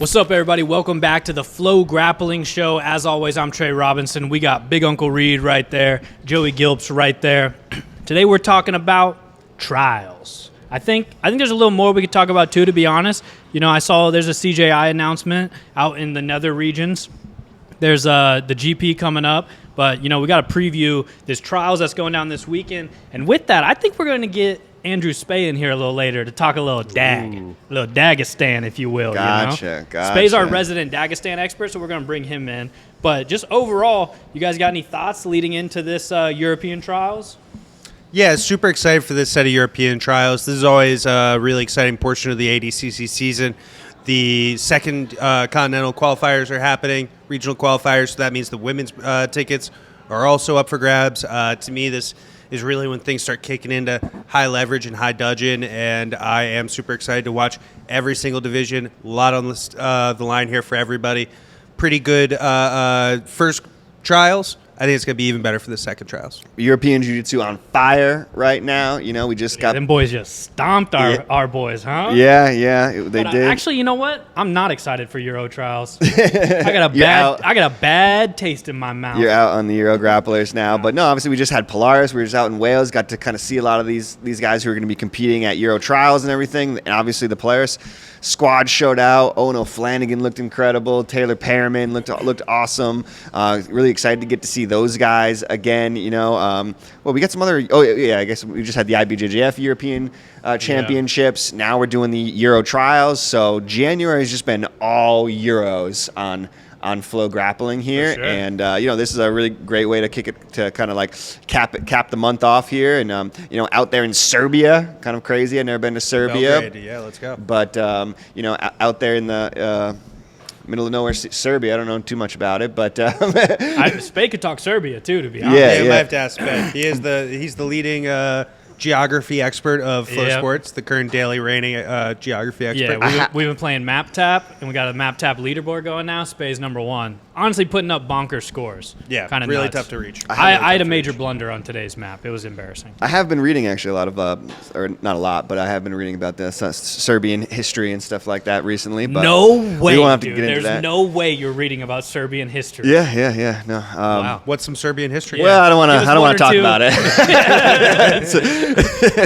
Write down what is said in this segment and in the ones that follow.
What's up, everybody? Welcome back to the FloGrappling show. As always, I'm Trey Robinson. We got Big Uncle Reed right there, Joey Gilps right there. Today we're talking about trials. I think there's a little more we could talk about too, to be honest. You know, I saw there's a CJI announcement out in the nether regions. There's the GP coming up, but, you know, we got to preview this trials that's going down this weekend. And with that, I think we're going to get Andrew Spey in here a little later to talk a little Dagestan, if you will. Gotcha. Spey's our resident Dagestan expert, so we're going to bring him in. But just overall, you guys got any thoughts leading into this European trials? Yeah, super excited for this set of European trials. This is always a really exciting portion of the ADCC season. The second continental qualifiers are happening, regional qualifiers, so that means the women's tickets are also up for grabs. To me, this is really when things start kicking into high leverage and high dudgeon, and I am super excited to watch every single division. A lot on the line here for everybody. Pretty good first trials. I think it's going to be even better for the second trials. European Jiu-Jitsu on fire right now. You know, we just got... Them boys just stomped our boys, huh? Yeah, they did. Actually, you know what? I'm not excited for Euro trials. I got a bad taste in my mouth. You're out on the Euro grapplers now. But no, obviously we just had Polaris. We were just out in Wales. Got to kind of see a lot of these guys who are going to be competing at Euro trials and everything. And obviously the Polaris squad showed out. Owen O'Flanagan looked incredible. Taylor Perriman looked awesome. Really excited to get to see those guys again. You know, well, we got some other. Oh yeah, I guess we just had the IBJJF European Championships. Yeah. Now we're doing the Euro trials. So January has just been all Euros on FloGrappling here, sure. And you know, this is a really great way to kick it, to kind of like cap the month off here. And you know, out there in Serbia, kind of crazy. I've never been to Serbia. Belgrade, yeah, let's go. But you know, out there in the middle of nowhere, Serbia, I don't know too much about it, but Spey could talk Serbia too, to be honest. Yeah, you might have to ask Spey. He's the leading geography expert of Flow Sports, the current daily reigning geography expert. Yeah, we've been playing Map Tap, and we got a Map Tap leaderboard going now. Spey's #1. Honestly, putting up bonker scores. Yeah, kind of really nuts. tough to reach. I had a major blunder on today's map. It was embarrassing. I have been reading actually a lot of, or not a lot, but I have been reading about the Serbian history and stuff like that recently. But no way, we won't have to dude. get into that. There's no way you're reading about Serbian history. Yeah. No. Wow. What's some Serbian history? Well, I don't want to talk about it.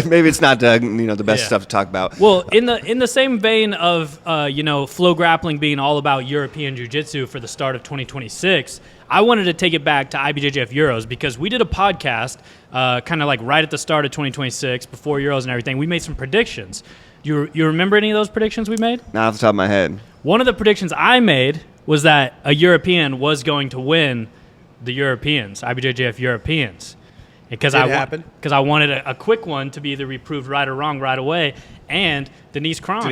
Maybe it's not the best stuff to talk about. Well, in the same vein of FloGrappling being all about European Jiu-Jitsu for the start of 2026, I wanted to take it back to IBJJF Euros because we did a podcast kind of like right at the start of 2026, before Euros and everything. We made some predictions. You remember any of those predictions we made? Not off the top of my head. One of the predictions I made was that a European was going to win the Europeans, IBJJF Europeans. Because I wanted a quick one to be either reproved right or wrong right away. And Denise Kron.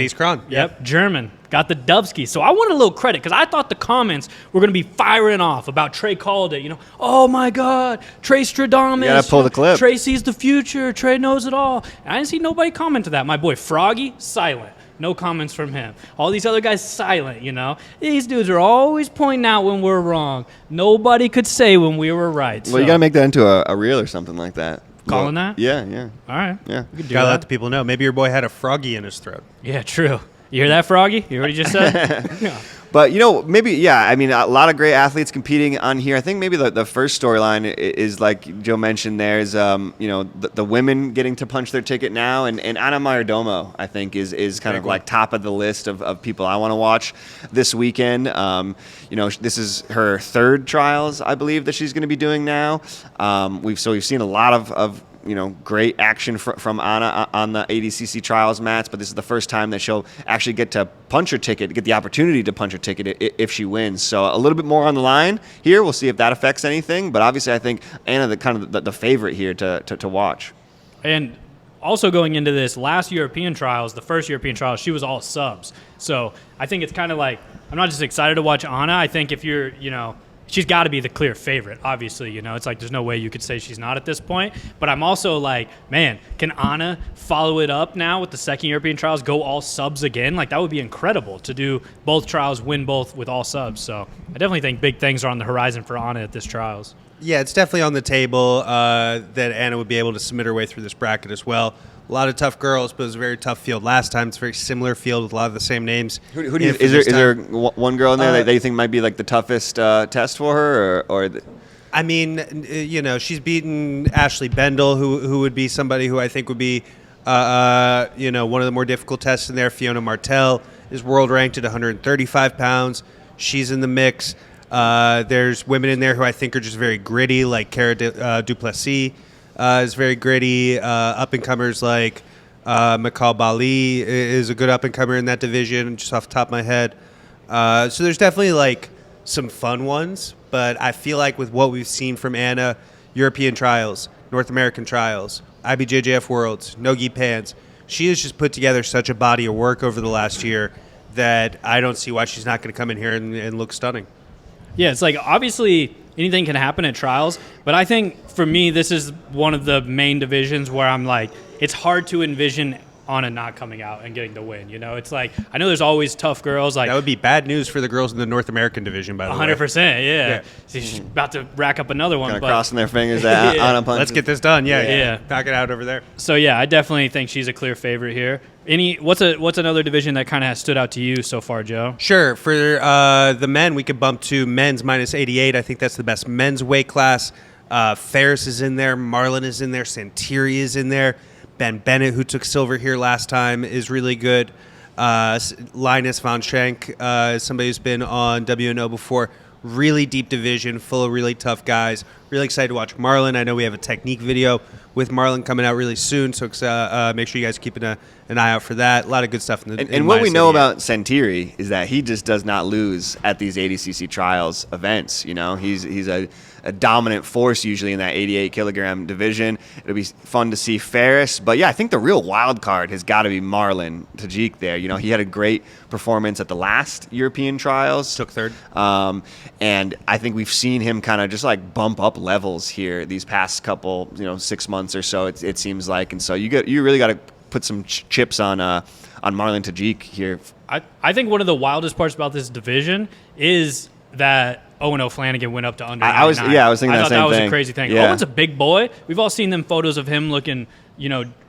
Yep. German. Got the Dubsky. So I wanted a little credit because I thought the comments were going to be firing off about Trey called it. You know, oh my God, Trey Stradamus. You got to pull the clip. Trey sees the future. Trey knows it all. And I didn't see nobody comment to that. My boy Froggy, silent. No comments from him. All these other guys, silent, you know. These dudes are always pointing out when we're wrong. Nobody could say when we were right. Well, you got to make that into a reel or something like that. Calling that? Yeah. All right. Yeah. We could do Gotta that. let the people know. Maybe your boy had a froggy in his throat. Yeah, true. You hear that, Froggy? You hear what he just said? Yeah. But, you know, maybe, I mean, a lot of great athletes competing on here. I think maybe the first storyline is, like Joe mentioned, there's, the women getting to punch their ticket now. And Ana Mayordomo, I think, is kind of like top of the list of people I want to watch this weekend. This is her third trials, I believe, that she's going to be doing now. We've seen a lot of great action from Anna on the ADCC trials mats, but this is the first time that she'll actually get to punch her ticket, get the opportunity to punch her ticket if she wins. So a little bit more on the line here. We'll see if that affects anything, but obviously I think Anna the favorite here to watch. And also going into this last European trials, the first European trials, she was all subs. So I think it's kind of like, I'm not just excited to watch Anna. I think if you're, she's got to be the clear favorite, obviously. It's like there's no way you could say she's not at this point. But I'm also like, man, can Anna follow it up now with the second European trials, go all subs again? Like, that would be incredible to do both trials, win both with all subs. So I definitely think big things are on the horizon for Anna at this trials. Yeah, it's definitely on the table that Anna would be able to submit her way through this bracket as well. A lot of tough girls, but it was a very tough field last time. It's a very similar field with a lot of the same names. Who do you, is there one girl in there that you think might be like the toughest test for her, or I mean, she's beaten Ashley Bendel, who would be somebody who I think would be, one of the more difficult tests in there. Fiona Martel is world ranked at 135 pounds. She's in the mix. There's women in there who I think are just very gritty, like Cara Duplessis is very gritty. Up-and-comers like McCall Bali is a good up-and-comer in that division, just off the top of my head. So there's definitely like some fun ones, but I feel like with what we've seen from Anna, European trials, North American trials, IBJJF Worlds, Nogi Pans, she has just put together such a body of work over the last year that I don't see why she's not going to come in here and look stunning. Yeah, it's like obviously anything can happen at trials, but I think for me this is one of the main divisions where I'm like, it's hard to envision Anna not coming out and getting the win. It's like, I know there's always tough girls. Like that would be bad news for the girls in the North American division, by the 100%, way. yeah. She's about to rack up another one. kind of crossing their fingers that Anna punches? Let's get this done. Yeah. Knock it out over there. So yeah, I definitely think she's a clear favorite here. What's another division that kind of has stood out to you so far, Joe? Sure. For the men, we could bump to men's minus 88. I think that's the best men's weight class. Ferris is in there. Marlon is in there. Santiri is in there. Ben Bennett, who took silver here last time, is really good. Linus von Schenk is somebody who's been on WNO before. Really deep division, full of really tough guys. Really excited to watch Marlon. I know we have a technique video with Marlon coming out really soon, so make sure you guys are keeping an eye out for that. A lot of good stuff in the And what we know about Santiri is that he just does not lose at these ADCC trials events. He's a dominant force usually in that 88 kilogram division. It'll be fun to see Ferris, but yeah, I think the real wild card has got to be Marlon Tajik there. He had a great performance at the last European trials. Took third. And I think we've seen him kind of just like bump up levels here these past couple, 6 months or so. It seems like, and so you really got to put some chips on Marlon Tajik here. I think one of the wildest parts about this division is that Owen O'Flanagan went up to under 99. I was thinking that same thing. I thought that was a crazy thing. Yeah. Owen's a big boy. We've all seen them photos of him looking,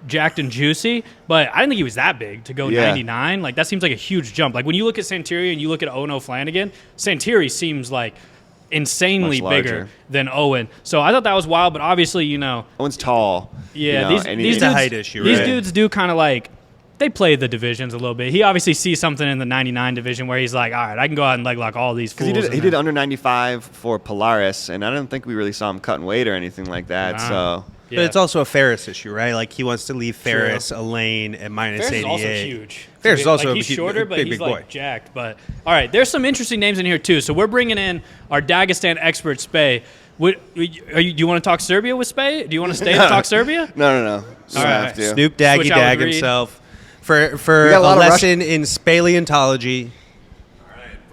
jacked and juicy, but I didn't think he was that big to go 99. Like, that seems like a huge jump. Like, when you look at Santiri and you look at Owen O'Flanagan, Santiri seems like insanely bigger than Owen. So I thought that was wild, but obviously, Owen's tall. Yeah, these dudes, a height issue, these right? dudes do kind of like, they play the divisions a little bit. He obviously sees something in the 99 division where he's like, all right, I can go out and leg lock all these fools. Because he did under 95 for Polaris, and I don't think we really saw him cutting weight or anything like that. Wow. So, Yeah. But it's also a Ferris issue, right? Like, he wants to leave Ferris a lane at minus Ferris 88. is also huge. Ferris is also he's a shorter, but big, he's big like boy. jacked. But all right, there's some interesting names in here too. So we're bringing in our Dagestan expert, Spey. Do you want to talk Serbia with Spey? Do you want to stay and talk Serbia? No. All right. Snoop Daggy Switch out Dag with Reed. himself. For We got a a lot of lesson in spaleontology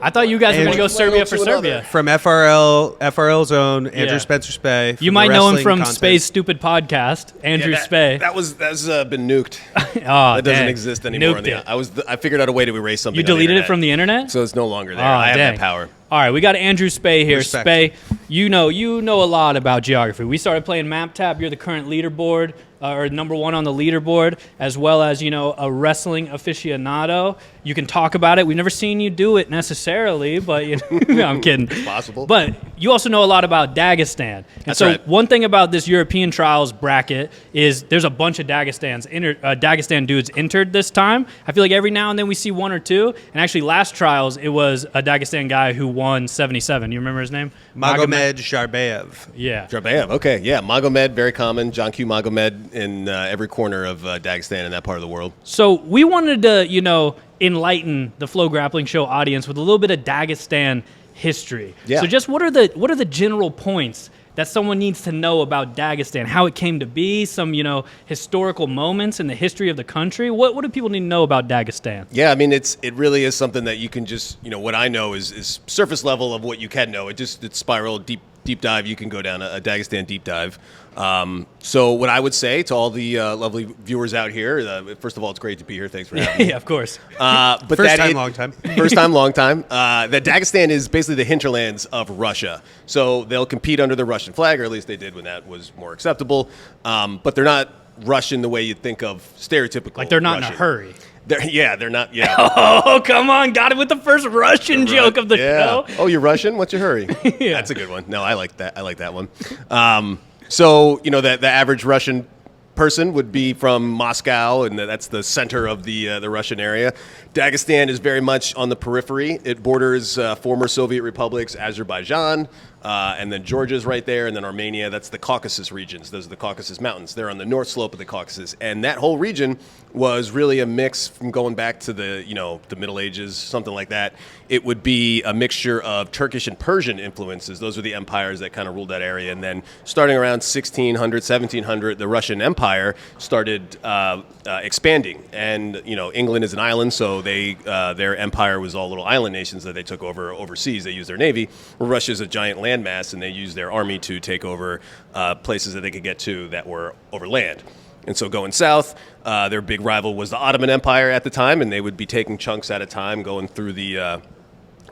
I thought you guys were going to go Serbia for Serbia. from FRL's own Andrew Yeah. Spencer Spey. You might know him from Spey's stupid podcast, Andrew Spey. That's been nuked. Oh, That doesn't exist anymore. Nuked it. I figured out a way to erase something. You on the deleted it internet. from the internet? So it's no longer there. Oh, I have dang. that power. All right, we got Andrew Spey here. Respect. Spey, you know a lot about geography. We started playing Map Tap. You're the current leaderboard, or number one on the leaderboard, as well as, a wrestling aficionado. You can talk about it. We've never seen you do it necessarily, but I'm kidding. It's possible. But you also know a lot about Dagestan. And That's so right. one thing about this European trials bracket is there's a bunch of Dagestan dudes entered this time. I feel like every now and then we see one or two. And actually, last trials, it was a Dagestan guy who won 77. You remember his name? Magomed Jarbayev. Yeah. Jarbayev. Okay, yeah. Magomed, very common. John Q. Magomed in every corner of Dagestan in that part of the world. So we wanted to, enlighten the FloGrappling show audience with a little bit of Dagestan history. Yeah. So just what are the general points that someone needs to know about Dagestan, how it came to be, some, historical moments in the history of the country? What do people need to know about Dagestan? Yeah, I mean, it really is something that you can just, what I know is surface level of what you can know. It's spiral deep dive. You can go down a Dagestan deep dive. So what I would say to all the lovely viewers out here, first of all, it's great to be here. Thanks for having me. Yeah, of course. But First time, long time. First time, long time. That Dagestan is basically the hinterlands of Russia. So they'll compete under the Russian flag, or at least they did when that was more acceptable. But they're not Russian the way you think of stereotypical. Like they're not Russian. in a hurry. They're not. Yeah. Oh, come on. Got it with the first Russian joke of the show. Oh, you're Russian? What's your hurry? Yeah. That's a good one. No, I like that. I like that one. So, the average Russian person would be from Moscow, and that's the center of the Russian area. Dagestan is very much on the periphery. It borders former Soviet republics, Azerbaijan, and then Georgia's right there, and then Armenia. That's the Caucasus regions. Those are the Caucasus Mountains. They're on the north slope of the Caucasus, and that whole region was really a mix from going back to the Middle Ages, something like that. It would be a mixture of Turkish and Persian influences. Those were the empires that kind of ruled that area. And then starting around 1600, 1700, the Russian Empire started expanding. And, England is an island, so their empire was all little island nations that they took over overseas. They used their navy. Well, Russia's a giant landmass, and they used their army to take over places that they could get to that were over land. And so going south, their big rival was the Ottoman Empire at the time, and they would be taking chunks at a time, going through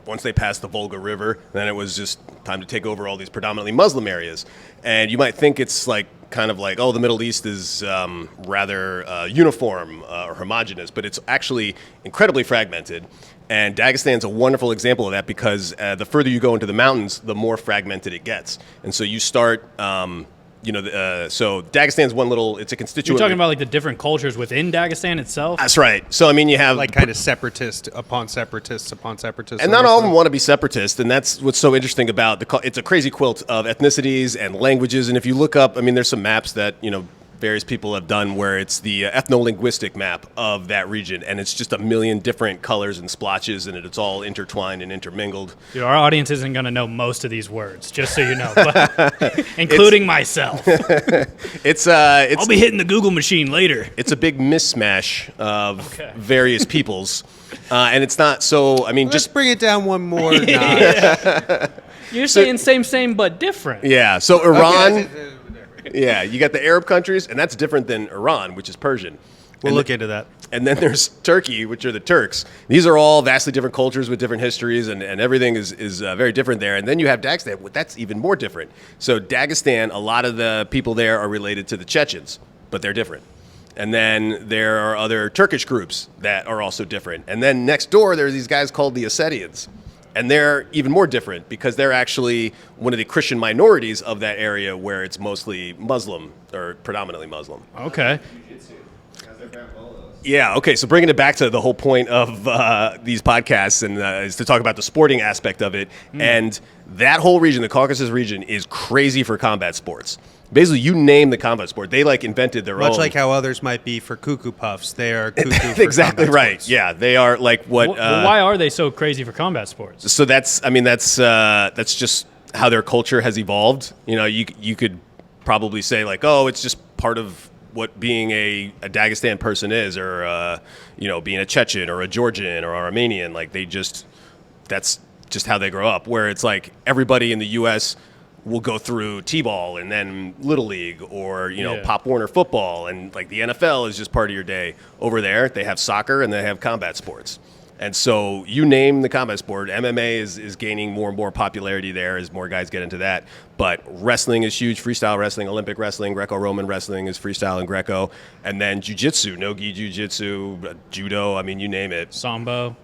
once they passed the Volga River, then it was just time to take over all these predominantly Muslim areas. And you might think it's kind of like, the Middle East is rather uniform or homogenous, but it's actually incredibly fragmented. And Dagestan's a wonderful example of that because the further you go into the mountains, the more fragmented it gets. And so you start... so Dagestan's it's a constituent. You're talking about the different cultures within Dagestan itself? That's right. So, you have... kind of separatist upon separatists upon separatists. And not all of them want to be separatist, and that's what's so interesting about it's a crazy quilt of ethnicities and languages, and if you look up, there's some maps that, various people have done where it's the ethno-linguistic map of that region, and it's just a million different colors and splotches, and it's all intertwined and intermingled. Dude, our audience isn't going to know most of these words, just so you know, but, including myself. It's I'll be hitting the Google machine later. It's a big mismatch of various peoples, and it's not so. Let's bring it down one more notch. You're saying same, but different. Yeah. So Iran. Okay. Yeah, you got the Arab countries, and that's different than Iran, which is Persian. We'll look into that. And then there's Turkey, which are the Turks. These are all vastly different cultures with different histories, and everything is very different there. And then you have Dagestan. That's even more different. So Dagestan, a lot of the people there are related to the Chechens, but they're different. And then there are other Turkish groups that are also different. And then next door, there are these guys called the Ossetians. And they're even more different because they're actually one of the Christian minorities of that area where it's mostly Muslim or predominantly Muslim. Okay. Yeah, okay, so bringing it back to the whole point of these podcasts and is to talk about the sporting aspect of it. And that whole region, the Caucasus region, is crazy for combat sports. Basically, you name the combat sport. They invented their own. Much like how others might be for cuckoo puffs. They are cuckoo for exactly combat right. sports. Yeah, they are like what. Why are they so crazy for combat sports? So that's just how their culture has evolved. You could probably say it's just part of what being a Dagestan person is, or being a Chechen or a Georgian or Armenian. That's just how they grow up. Where it's everybody in the U.S. will go through T-ball and then Little League or, Pop Warner football. And the NFL is just part of your day. Over there, they have soccer and they have combat sports. And so you name the combat sport, MMA is gaining more and more popularity there as more guys get into that. But wrestling is huge, freestyle wrestling, Olympic wrestling, Greco-Roman wrestling is freestyle and Greco. And then jiu-jitsu, no-gi jiu-jitsu, judo, you name it. Sambo,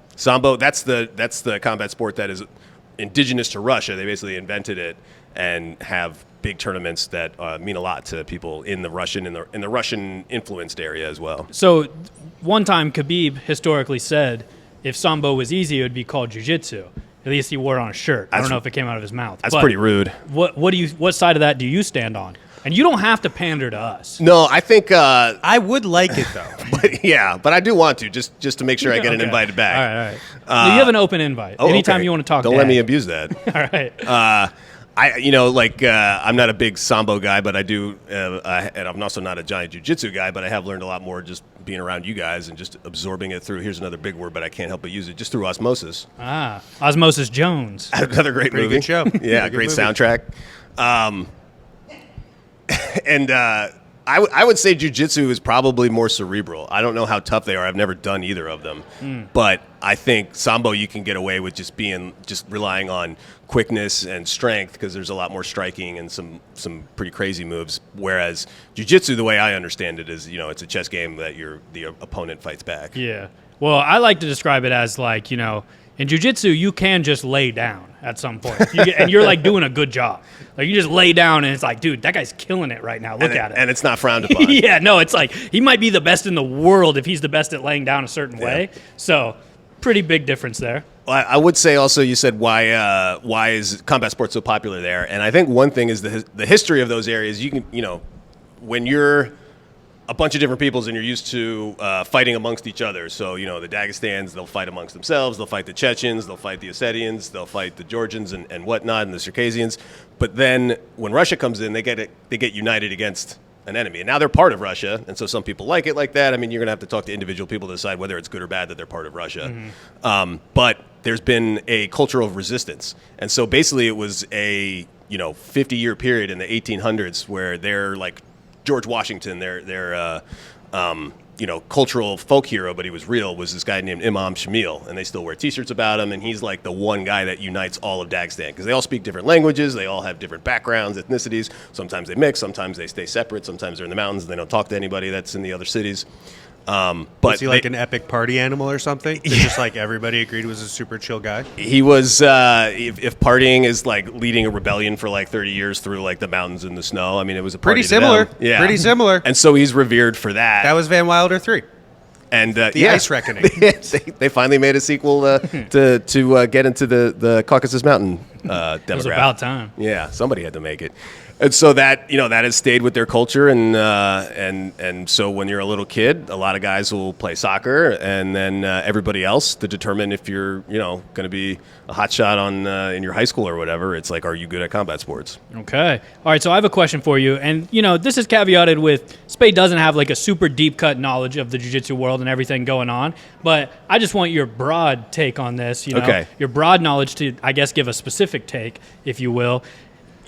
that's the combat sport that is indigenous to Russia. They basically invented it and have big tournaments that mean a lot to people in the Russian influenced area as well. So one time Khabib historically said if Sambo was easy, it would be called jiu-jitsu. At least he wore it on a shirt. I don't know if it came out of his mouth. That's pretty rude. What side of that do you stand on? And you don't have to pander to us. No, I think I would like it though. but I do want to just to make sure I get invited back. All right. You have an open invite. Anytime you want to talk. Don't let me abuse that. All right. I'm not a big Sambo guy, but I do, and I'm also not a giant jiu-jitsu guy, but I have learned a lot more just being around you guys and just absorbing it through, here's another big word, but I can't help but use it, just through osmosis. Osmosis Jones. Another great Pretty movie. good show. Yeah, great soundtrack. I would say jiu-jitsu is probably more cerebral. I don't know how tough they are. I've never done either of them. But I think Sambo, you can get away with just relying on quickness and strength because there's a lot more striking and some pretty crazy moves. Whereas jiu-jitsu, the way I understand it, is, it's a chess game that the opponent fights back. Yeah. Well, I like to describe it as like, in jiu-jitsu, you can just lay down at some point. And you're like doing a good job. Like you just lay down and it's like, dude, that guy's killing it right now. Look at it. And it's not frowned upon. Yeah, no, it's like he might be the best in the world if he's the best at laying down a certain way. So pretty big difference there. Well, I would say also, you said why is combat sports so popular there? And I think one thing is the history of those areas. You can, when you're a bunch of different peoples and you're used to fighting amongst each other. So, the Dagestans, they'll fight amongst themselves. They'll fight the Chechens. They'll fight the Ossetians. They'll fight the Georgians and whatnot, and the Circassians. But then when Russia comes in, they get united against an enemy. And now they're part of Russia, and so some people like it like that. I mean, you're going to have to talk to individial people to decide whether it's good or bad that they're part of Russia. But there's been a culture of resistance. And so basically it was a 50-year period in the 1800s where they're like George Washington, their cultural folk hero, but he was real, was this guy named Imam Shamil, and they still wear T-shirts about him, and he's like the one guy that unites all of Dagestan, because they all speak different languages, they all have different backgrounds, ethnicities, sometimes they mix, sometimes they stay separate, sometimes they're in the mountains, and they don't talk to anybody that's in the other cities. But was he like an epic party animal or something? Just like everybody agreed was a super chill guy? He was, if partying is like leading a rebellion for like 30 years through like the mountains and the snow, I mean, it was a party Pretty similar. To them. Yeah. Pretty similar. And so he's revered for that. That was Van Wilder 3. And the Ice Reckoning. They finally made a sequel to get into the Caucasus Mountain demographic. It was about time. Yeah, somebody had to make it. And so that that has stayed with their culture, and so when you're a little kid, a lot of guys will play soccer, and then everybody else, to determine if you're going to be a hot shot on in your high school or whatever, it's like, are you good at combat sports? Okay. All right, so I have a question for you, and this is caveated with Spade doesn't have like a super deep cut knowledge of the jiu-jitsu world and everything going on, but I just want your broad take on this. Okay. Your broad knowledge to, I guess, give a specific take, if you will.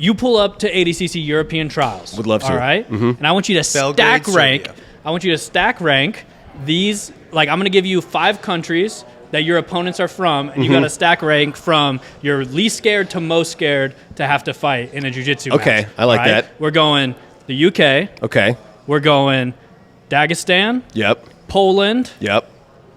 You pull up to ADCC European trials. Would love to. All right? And I want you to Belgrade, stack rank. Serbia. I want you to stack rank these. Like, I'm going to give you 5 countries that your opponents are from, and you got to stack rank from your least scared to most scared to have to fight in a jiu-jitsu match. Okay, I like that. We're going the UK. Okay. We're going Dagestan. Yep. Poland. Yep.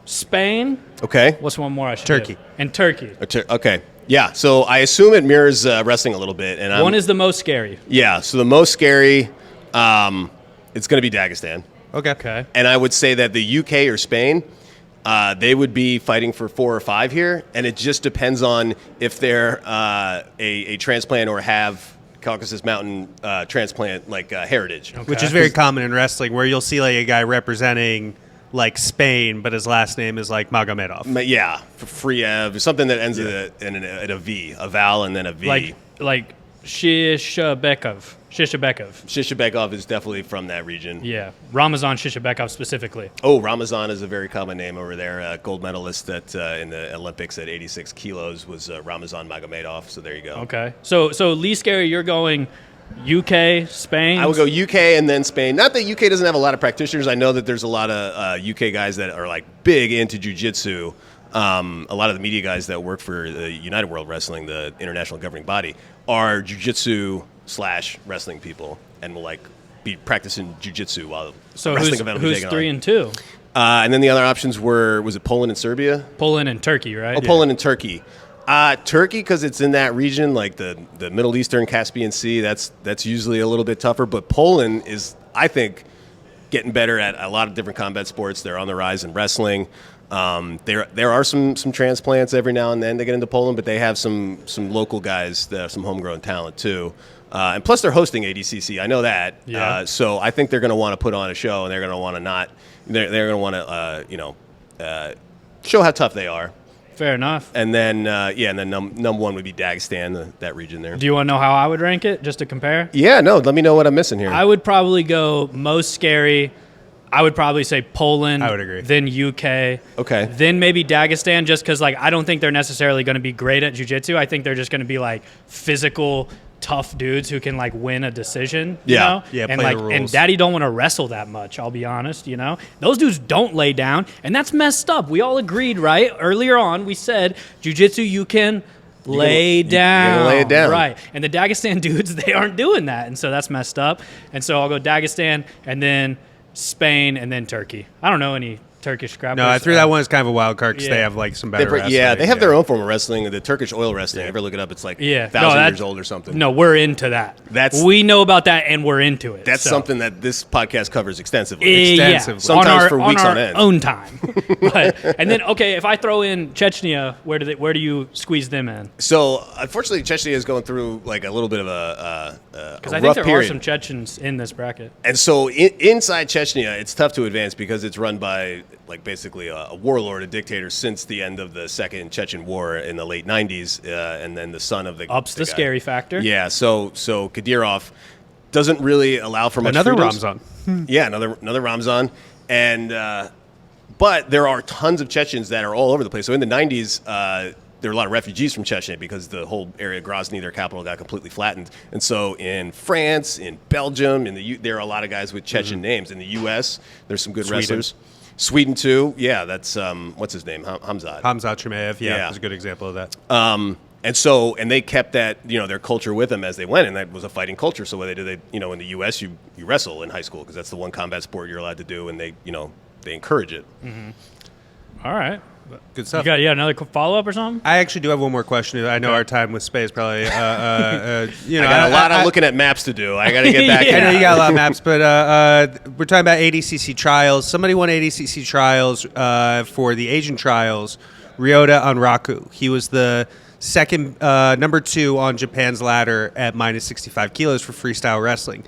Spain. Okay. What's one more I should Turkey. do? And Turkey. Okay. Yeah. So I assume it mirrors wrestling a little bit, and One is the most scary. Yeah. So the most scary, it's going to be Dagestan. Okay. And I would say that the UK or Spain, they would be fighting for 4 or 5 here, and it just depends on if they're a transplant or have Caucasus Mountain transplant heritage. Okay. Which is very common in wrestling, where you'll see like a guy representing like Spain, but his last name is like Magomedov. Yeah, Friev, something that ends at a V, a vowel and then a V. Like Shishabekov. Shishabekov is definitely from that region. Yeah, Ramazan Shishabekov specifically. Oh, Ramazan is a very common name over there. Gold medalist in the Olympics at 86 kilos was Ramazan Magomedov. So there you go. Okay, so least scary, you're going UK, Spain. I would go UK and then Spain. Not that UK doesn't have a lot of practitioners. I know that there's a lot of UK guys that are like big into jiu-jitsu. A lot of the media guys that work for the United World Wrestling, the international governing body, are jiu-jitsu / wrestling people, and will like be practicing jiu-jitsu while So wrestling event will be who's taken 3 on. and 2? And then the other options was it Poland and Serbia? Poland and Turkey, right? Oh, Poland and Turkey. Turkey, because it's in that region, like the Middle Eastern Caspian Sea, that's usually a little bit tougher. But Poland is, I think, getting better at a lot of different combat sports. They're on the rise in wrestling. There are some transplants every now and then they get into Poland, but they have some local guys, some homegrown talent too. And plus, they're hosting ADCC. I know that. Yeah. So I think they're going to want to put on a show, and they're going to want to they're going to want to show how tough they are. Fair enough. And then number one would be Dagestan, that region there. Do you want to know how I would rank it, just to compare? Yeah, no, let me know what I'm missing here. I would probably go most scary. I would probably say Poland. I would agree. Then UK. Okay. Then maybe Dagestan, just because I don't think they're necessarily going to be great at jiu-jitsu. I think they're just going to be like physical, tough dudes who can like win a decision. Yeah. You know? Yeah, and play like the rules. and Daddy don't want to wrestle that much. I'll be honest. You know, those dudes don't lay down, and that's messed up. We all agreed, right? Earlier on, we said jiu-jitsu you can lay down. You're gonna lay it down. Right. And the Dagestan dudes, they aren't doing that. And so that's messed up. And so I'll go Dagestan and then Spain and then Turkey. I don't know any Turkish grapplers. No, I threw that one as kind of a wild card because Yeah. they have like some better wrestling. They have their own form of wrestling. The Turkish oil wrestling. Ever look it up? It's like 1,000 years old or something. No, we're into that. That's- we know about that and we're into it. That's so. something that this podcast covers extensively. Extensively. Sometimes on for weeks our on end. own time. But, and then, okay, if I throw in Chechnya, where do you squeeze them in? So unfortunately, Chechnya is going through like a little bit of a Because I rough think there period. are some Chechens in this bracket. And so inside Chechnya, it's tough to advance because it's run by like basically a warlord, a dictator since the end of the Second Chechen War in the late 90s, and then the son of the Ups the guy. scary factor. Yeah, so Kadyrov doesn't really allow for much Another freedoms. Ramzan. Yeah, another Ramzan, and but there are tons of Chechens that are all over the place. So in the 90s, there were a lot of refugees from Chechnya because the whole area of Grozny, their capital, got completely flattened. And so in France, in Belgium, there are a lot of guys with Chechen names. In the U.S., there's some good Sweden. wrestlers. Sweden too. Yeah, that's what's his name, Hamzat. Hamzat Chimaev, Yeah. that's a good example of that. And they kept that, their culture with them as they went, and that was a fighting culture. So what they did, in the U.S. you wrestle in high school because that's the one combat sport you're allowed to do, and they encourage it. All right. Good You stuff. got another follow-up or something? I actually do have one more question. I know our time with Space probably. I got a lot of looking at maps to do. I got to get back. Yeah. I know you got a lot of maps, but we're talking about ADCC trials. Somebody won ADCC trials for the Asian trials, Ryota Onraku. He was the second, number 2 on Japan's ladder at minus 65 kilos for freestyle wrestling.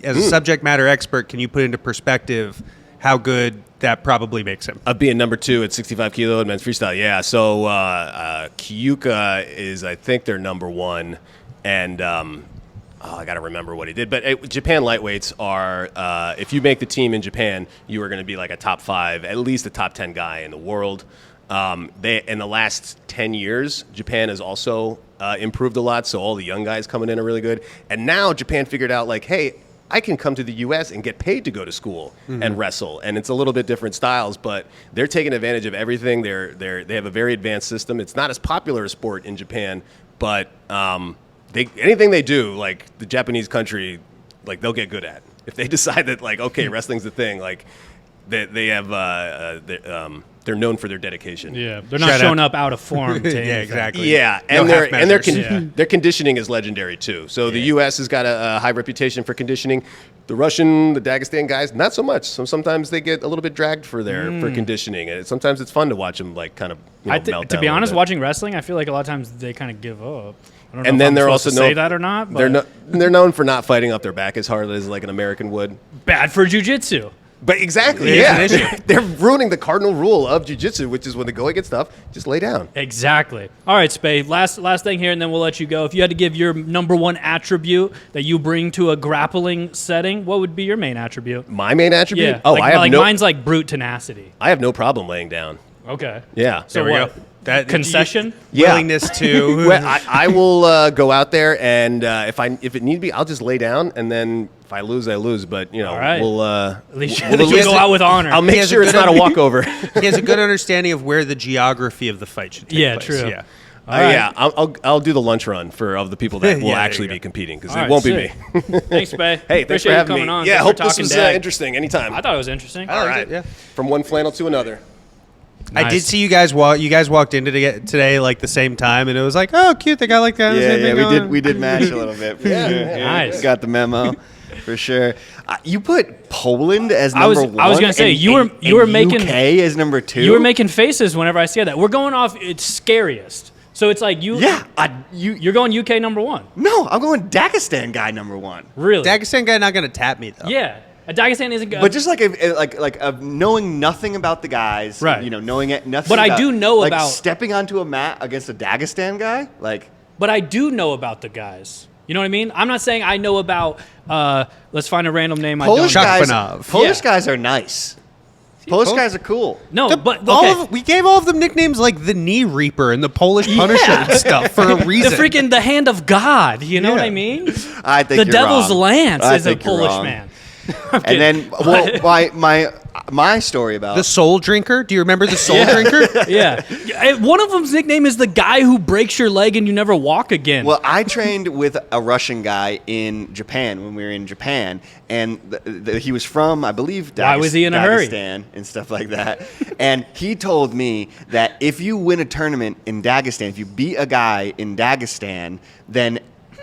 As a subject matter expert, can you put into perspective how good that probably makes him? Being number 2 at 65 kilo in men's freestyle, yeah. So Kyuka is, I think, their number 1, and I got to remember what he did. But Japan lightweights are, if you make the team in Japan, you are going to be like a top 5, at least a top 10 guy in the world. In the last 10 years, Japan has also improved a lot. So all the young guys coming in are really good. And now Japan figured out, like, hey, I can come to the U.S. and get paid to go to school and wrestle, and it's a little bit different styles, but they're taking advantage of everything. They have a very advanced system. It's not as popular a sport in Japan, but anything they do, like the Japanese country, like they'll get good at. If they decide that, like, okay, wrestling's the thing, like they have they're known for their dedication. Yeah, they're not Shout showing out. up out of form. To Yeah, anything. exactly. Yeah, No and half measures. their conditioning is legendary too. So the U.S. has got a high reputation for conditioning. The Russian, the Dagestan guys, not so much. So sometimes they get a little bit dragged for conditioning, and sometimes it's fun to watch them like kind of melt down To a be little honest, bit. watching wrestling, I feel like a lot of times they kind of give up. I don't know And if then I'm they're supposed also to say known- that or not. But they're known for not fighting up their back as hard as like an American would. bad for jujitsu. But exactly, It is yeah, an issue. they're ruining the cardinal rule of jiu-jitsu, which is when the going gets tough, just lay down. Exactly. All right, Spade. Last thing here, and then we'll let you go. If you had to give your number 1 attribute that you bring to a grappling setting, what would be your main attribute? My main attribute? Yeah. Oh, like, I have mine's like brute tenacity. I have no problem laying down. Okay. Yeah. So There we what? go. That Concession? Yeah. willingness to. Well, I will go out there, and if it need be, I'll just lay down, and then if I lose, I lose. But All right. we'll At least we'll you go out with honor. I'll He make has a sure it's good not a under- walkover. He has a good understanding of where the geography of the fight should take Yeah, place. true. Yeah. All right. Yeah, I'll do the lunch run of the people that Yeah, will there you actually go. be competing because All it right, won't be sick. me. Thanks, Spade. Hey, thanks Appreciate for you having coming me. on. Yeah, Thanks hope for this talking was dag. interesting. Anytime. I thought it was interesting. All right. Yeah. From one flannel to another. I did Nice. see you guys walked into today like the same time, and it was like, oh, cute. They got like that. we did match a little bit. For sure. Nice. Got the memo for sure. You put Poland as I was- number 1. I was gonna say, and- you were- and- you were and making- UK as number 2. You were making faces whenever I said that. We're going off. It's scariest. So it's like you. Yeah, You're going UK number 1. No, I'm going Dagestan guy number 1. Really? Dagestan guy not going to tap me though. Yeah. A Dagestan isn't good. But just like of knowing nothing about the guys, Right. knowing it nothing. But I about, do know like, about- stepping onto a mat against a Dagestan guy, like. But I do know about the guys. You know what I mean? I'm not saying I know about. Let's find a random name. Polish I don't. guys, Shakpanov. Polish Yeah. guys are nice. Polish guys are cool. No, but we gave all of them nicknames like the Knee Reaper and the Polish Punisher and stuff for a reason. the hand of God. You know what I mean? I think the you're Devil's wrong. Lance I is a think you're Polish wrong. man. And then, my story about The Soul Drinker. Do you remember the Soul Drinker? Yeah. One of them's nickname is the guy who breaks your leg and you never walk again. Well, I trained with a Russian guy in Japan when we were in Japan, and he was from, I believe, Why was he in a hurry? Dagestan and stuff like that. And he told me that if you win a tournament in Dagestan, if you beat a guy in Dagestan, then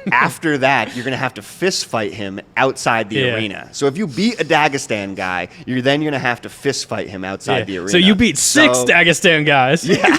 after that, you're going to have to fist fight him outside the arena. So if you beat a Dagestan guy, you're going to have to fist fight him outside the arena. So you beat 6 Dagestan guys. Yeah.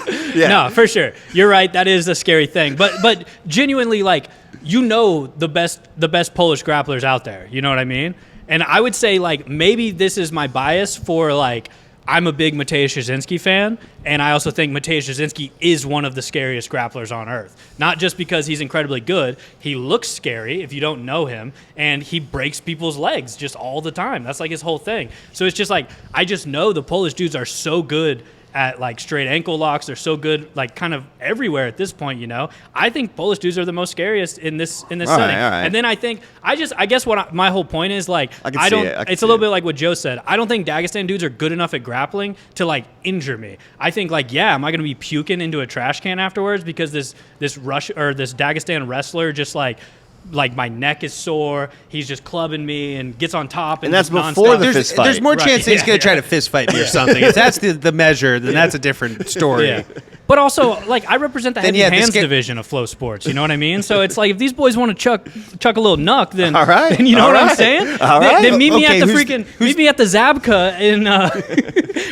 No, for sure. You're right. That is a scary thing. But genuinely, like, you know the best Polish grapplers out there. You know what I mean? And I would say, like, maybe this is my bias for, like, I'm a big Mateusz Jasinski fan, and I also think Mateusz Jasinski is one of the scariest grapplers on earth. Not just because he's incredibly good, he looks scary if you don't know him, and he breaks people's legs just all the time. That's like his whole thing. So it's just like, I just know the Polish dudes are so good at like straight ankle locks. They're so good, like kind of everywhere at this point, you know. I think Polish dudes are the most scariest in this setting. All right. And then I think I guess my whole point is like I don't. It's a little bit like what Joe said. I don't think Dagestan dudes are good enough at grappling to like injure me. I think like, yeah, am I going to be puking into a trash can afterwards because this Dagestan wrestler just like my neck is sore, he's just clubbing me and gets on top, and that's just before nonstop. the fist fight. There's more Right. chance that he's going to try to fist fight me or something. If that's the measure, then that's a different story. Yeah. But also, like, I represent the Then, heavy yeah, hands this get- division of Flow Sports. You know what I mean? So it's like if these boys want to chuck a little knuck, then All right. then you know All what I'm right. saying? All Then- right. Then meet me Okay, at the who's- meet me at the Zabka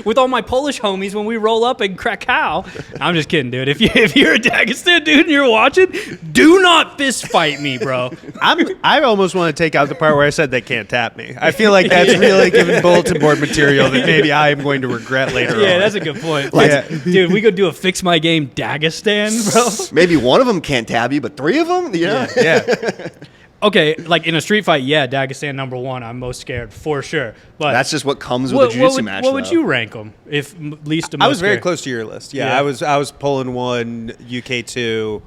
with all my Polish homies when we roll up in Krakow. I'm just kidding, dude. If you're a Dagestan dude and you're watching, do not fist fight me, bro. I almost want to take out the part where I said they can't tap me. I feel like that's really giving bulletin board material that maybe I am going to regret later Yeah, on. that's a good point. Yeah. Dude, we could do a fix my game Dagestan, bro. Maybe one of them can't tab you, but 3 of them? Yeah. Yeah. Okay, like in a street fight, yeah, Dagestan #1. I'm most scared for sure. But That's just what comes with a jiu-jitsu match. What would though. you rank them if least to most I was very scary? close to your list. Yeah, Yeah. I was Poland 1, UK 2,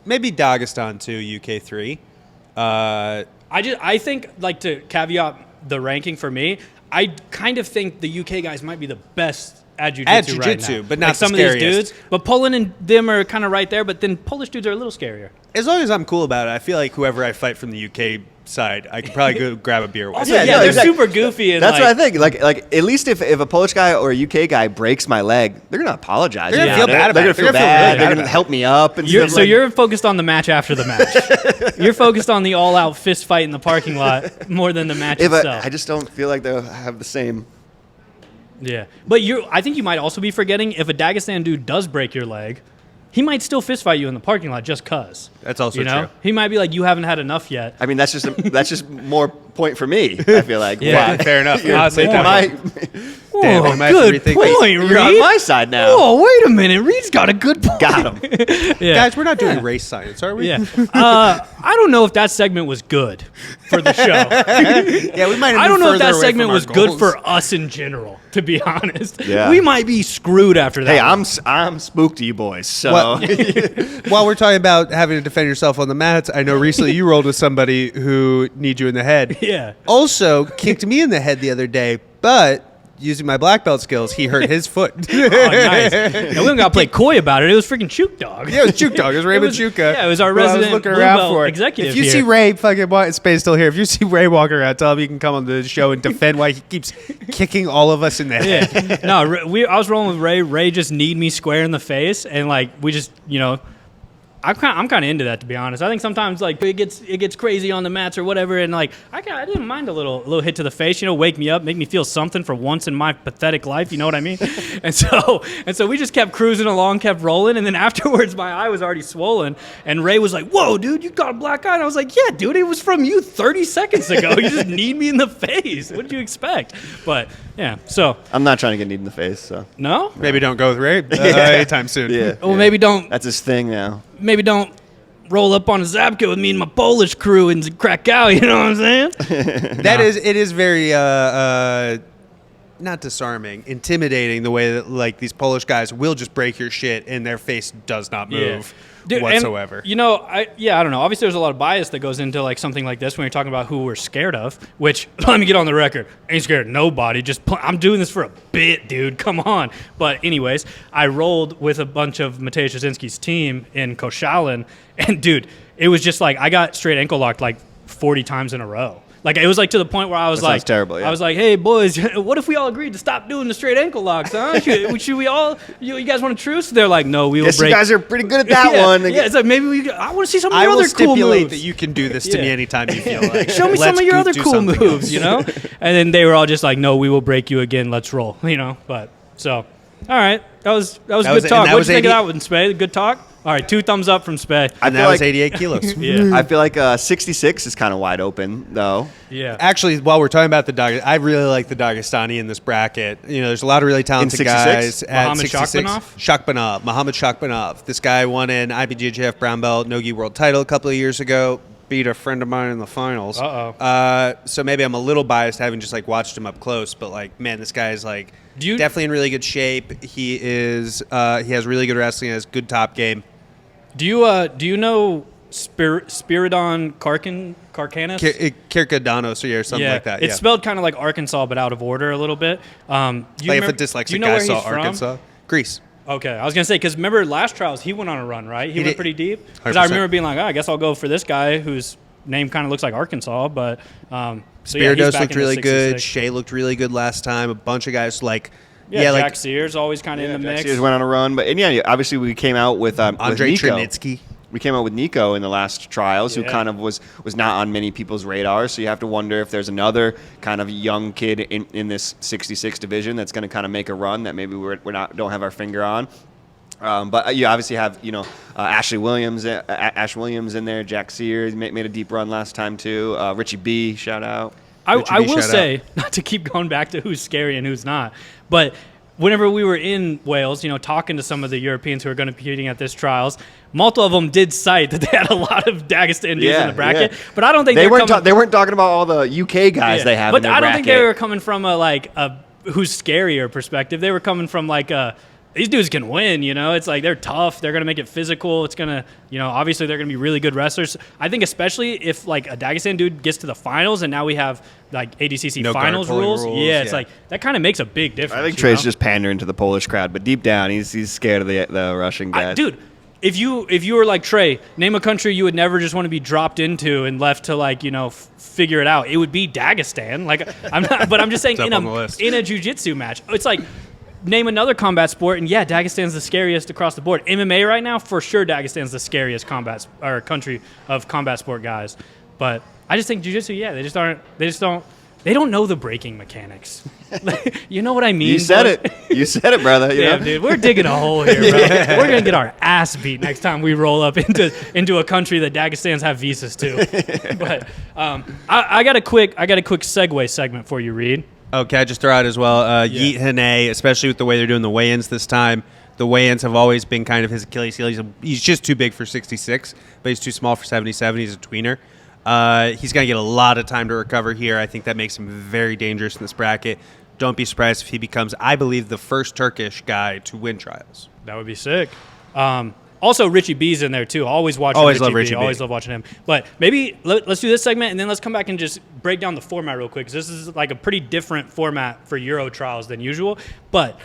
maybe Dagestan 2, UK 3. I think, like, to caveat the ranking for me, I kind of think the UK guys might be the best at jiu-jitsu right jiu-jitsu, now. but not like the some of these scariest. dudes. But Poland and them are kind of right there, but then Polish dudes are a little scarier. As long as I'm cool about it, I feel like whoever I fight from the UK side, I could probably go grab a beer with. Also, Yeah, yeah, no, they're exactly. super goofy. And That's like, what I think. Like at least if a Polish guy or a UK guy breaks my leg, they're gonna apologize. They're gonna Yeah, feel bad about They're it. gonna feel They're gonna bad. really They're bad gonna about help me up. And You're, stuff so like- you're focused on the match after the match. You're focused on the all-out fist fight in the parking lot more than the match itself. I just don't feel like they'll have the same. Yeah, but I think you might also be forgetting if a Dagestan dude does break your leg, he might still fist fight you in the parking lot just cuz. That's also you know? true. He might be like, you haven't had enough yet. I mean, that's just more point for me. I feel like. Yeah. Wow. Fair enough. You're- Honestly, my- Damn, we might have to good rethink point, this. Reed. you're on my side now. Oh, wait a minute. Reed's got a good point. Got him. Yeah. Guys, we're not doing race science, are we? Yeah. I don't know if that segment was good for the show. Yeah, we might have I don't moved know if that further away segment from was our good goals. for us in general, to be honest. Yeah. We might be screwed after that. Hey, one. I'm spooked to you boys. So Well, while we're talking about having to defend yourself on the mats, I know recently you rolled with somebody who needs you in the head. Yeah. Also kicked me in the head the other day, but using my black belt skills, he hurt his foot. Oh, nice. And we don't got to play coy about it. It was freaking Chook Dog. Yeah, it was Juke Dog. It was Raymond was- Chuka. yeah, it was our who I resident looking Blue around Belt for. executive If you here. see Ray fucking Space still here, if you see Ray walking around, tell him you can come on the show and defend why he keeps kicking all of us in the head. Yeah. No, I was rolling with Ray. Ray just kneed me square in the face, and like we just, you know, I'm kind of into that, to be honest. I think sometimes like it gets crazy on the mats or whatever, and like I didn't mind a little hit to the face, you know, wake me up, make me feel something for once in my pathetic life, you know what I mean? and so we just kept cruising along, kept rolling, and then afterwards my eye was already swollen, and Ray was like, "Whoa, dude, you got a black eye," and I was like, "Yeah, dude, it was from you 30 seconds ago. You just kneed me in the face. What did you expect?" But yeah, so I'm not trying to get kneed in the face. So no. Maybe don't go with Ray anytime soon. yeah. Well, maybe don't. That's his thing now. Maybe don't roll up on a Zabka with me and my Polish crew in Krakow, you know what I'm saying? It is very not disarming, intimidating the way that like these Polish guys will just break your shit and their face does not move Dude, whatsoever. And, I don't know. Obviously, there's a lot of bias that goes into like something like this when you're talking about who we're scared of. Which let me get on the record, ain't scared of nobody. I'm doing this for a bit, dude. Come on. But anyways, I rolled with a bunch of Mateusz Jasinski's team in Koszalin, and dude, it was just like I got straight ankle locked like 40 times in a row. Like it was like to the point where I was That sounds terrible, yeah. I was like, hey boys, what if we all agreed to stop doing the straight ankle locks? Huh? Should we all? You guys want a truce? They're like, no, we will Yes, break. you guys are pretty good at that one. Yeah, it's like maybe I want to see some of I your will other cool stipulate moves. that you can do this to me Yeah. anytime you feel like. Show me some Let's of your other do cool something moves, else. you know? And then they were all just like, no, we will break you again. Let's roll, you know? But so, all right. That was good was- talk. and that What'd was you think 80 of that one, Spade? Good talk? All right, 2 thumbs up from Spade. I And feel that was like 88 kilos. Yeah. I feel like 66 is kind of wide open though. Yeah. Actually, while we're talking about I really like the Dagestani in this bracket. You know, there's a lot of really talented 66? guys at Mohammed 66. Shakhbanov? Mohammed Shakhbanov. This guy won an IBJJF brown belt Nogi world title a couple of years ago. Beat a friend of mine in the finals. So maybe I'm a little biased having just like watched him up close, but like, man, this guy is like definitely in really good shape. He has really good wrestling, has good top game. Do you know Spiridon Karkanis? Kirkadanos or something like that. It's spelled kind of like Arkansas, but out of order a little bit. Like if a dyslexic do you know guy where saw he's from? Arkansas. Greece. Okay, I was gonna say because remember last trials he went on a run, right? He went did. pretty deep. Because I 100%. remember being like, I guess I'll go for this guy whose name kind of looks like Arkansas, but so he's Spiridos back looked in the really good. 66. Shea looked really good last time. A bunch of guys like Jack Sears always kind of in the mix. Sears went on a run, but obviously we came out with Andre with Nico. Trinitsky. We came out with Nico in the last trials, who Yeah. kind of was not on many people's radar. So you have to wonder if there's another kind of young kid in this 66 division that's going to kind of make a run that maybe don't have our finger on. But you obviously have Ashley Williams, Ash Williams in there. Jack Sears made a deep run last time too. Richie B, shout out. I will say, not to keep going back to who's scary and who's not, but whenever we were in Wales, talking to some of the Europeans who are going to be competing at this trials, multiple of them did cite that they had a lot of Dagestan dudes in the bracket. Yeah. But I don't think they were weren't. They weren't talking about all the UK guys they have. But in their I don't bracket. think they were coming from a who's scarier perspective. They were coming from like these dudes can win, It's like they're tough. They're going to make it physical. It's going to, obviously they're going to be really good wrestlers. I think especially if like a Dagestan dude gets to the finals and now we have like ADCC No finals guard pulling rules. rules, Yeah, it's yeah. like that kind of makes a big difference. I think Trey's just pandering to the Polish crowd, but deep down he's scared of the Russian guys. Dude, if you were like Trey, name a country you would never just want to be dropped into and left to like figure it out. It would be Dagestan. Like I'm not, but I'm just saying It's up on the list. in a jiu-jitsu match, it's like. Name another combat sport, and Dagestan's the scariest across the board. MMA right now, for sure, Dagestan's the scariest country of combat sport guys. But I just think jiu-jitsu, they don't know the breaking mechanics. You know what I mean? You said boys? it. You said it, brother. Yeah, dude, we're digging a hole here, bro. We're gonna get our ass beat next time we roll up into a country that Dagestans have visas to. But I got a quick segue segment for you, Reed. Oh, can I just throw out as well? Yeet Hane, especially with the way they're doing the weigh-ins this time. The weigh-ins have always been kind of his Achilles heel. He's just too big for 66, but he's too small for 77. He's a tweener. He's going to get a lot of time to recover here. I think that makes him very dangerous in this bracket. Don't be surprised if he becomes, I believe, the first Turkish guy to win trials. That would be sick. Also, Richie B's in there, too. Always watching Always Richie love B. Richie B. Always love watching him. But maybe let's do this segment, and then let's come back and just break down the format real quick, because this is like a pretty different format for Euro trials than usual. But,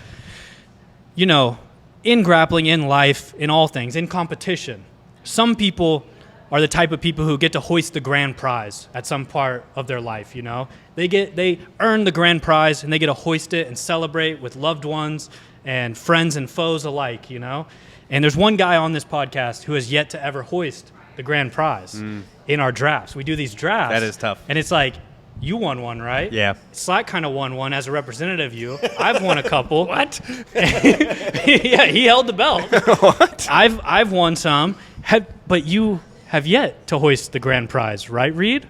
in grappling, in life, in all things, in competition, some people are the type of people who get to hoist the grand prize at some part of their life, They earn the grand prize, and they get to hoist it and celebrate with loved ones and friends and foes alike, And there's one guy on this podcast who has yet to ever hoist the grand prize in our drafts. We do these drafts. That is tough. And it's like, you won one, right? Yeah. Slack kind of won one as a representative of you. I've won a couple. What? Yeah, he held the belt. What? I've won some, but you have yet to hoist the grand prize, right, Reed?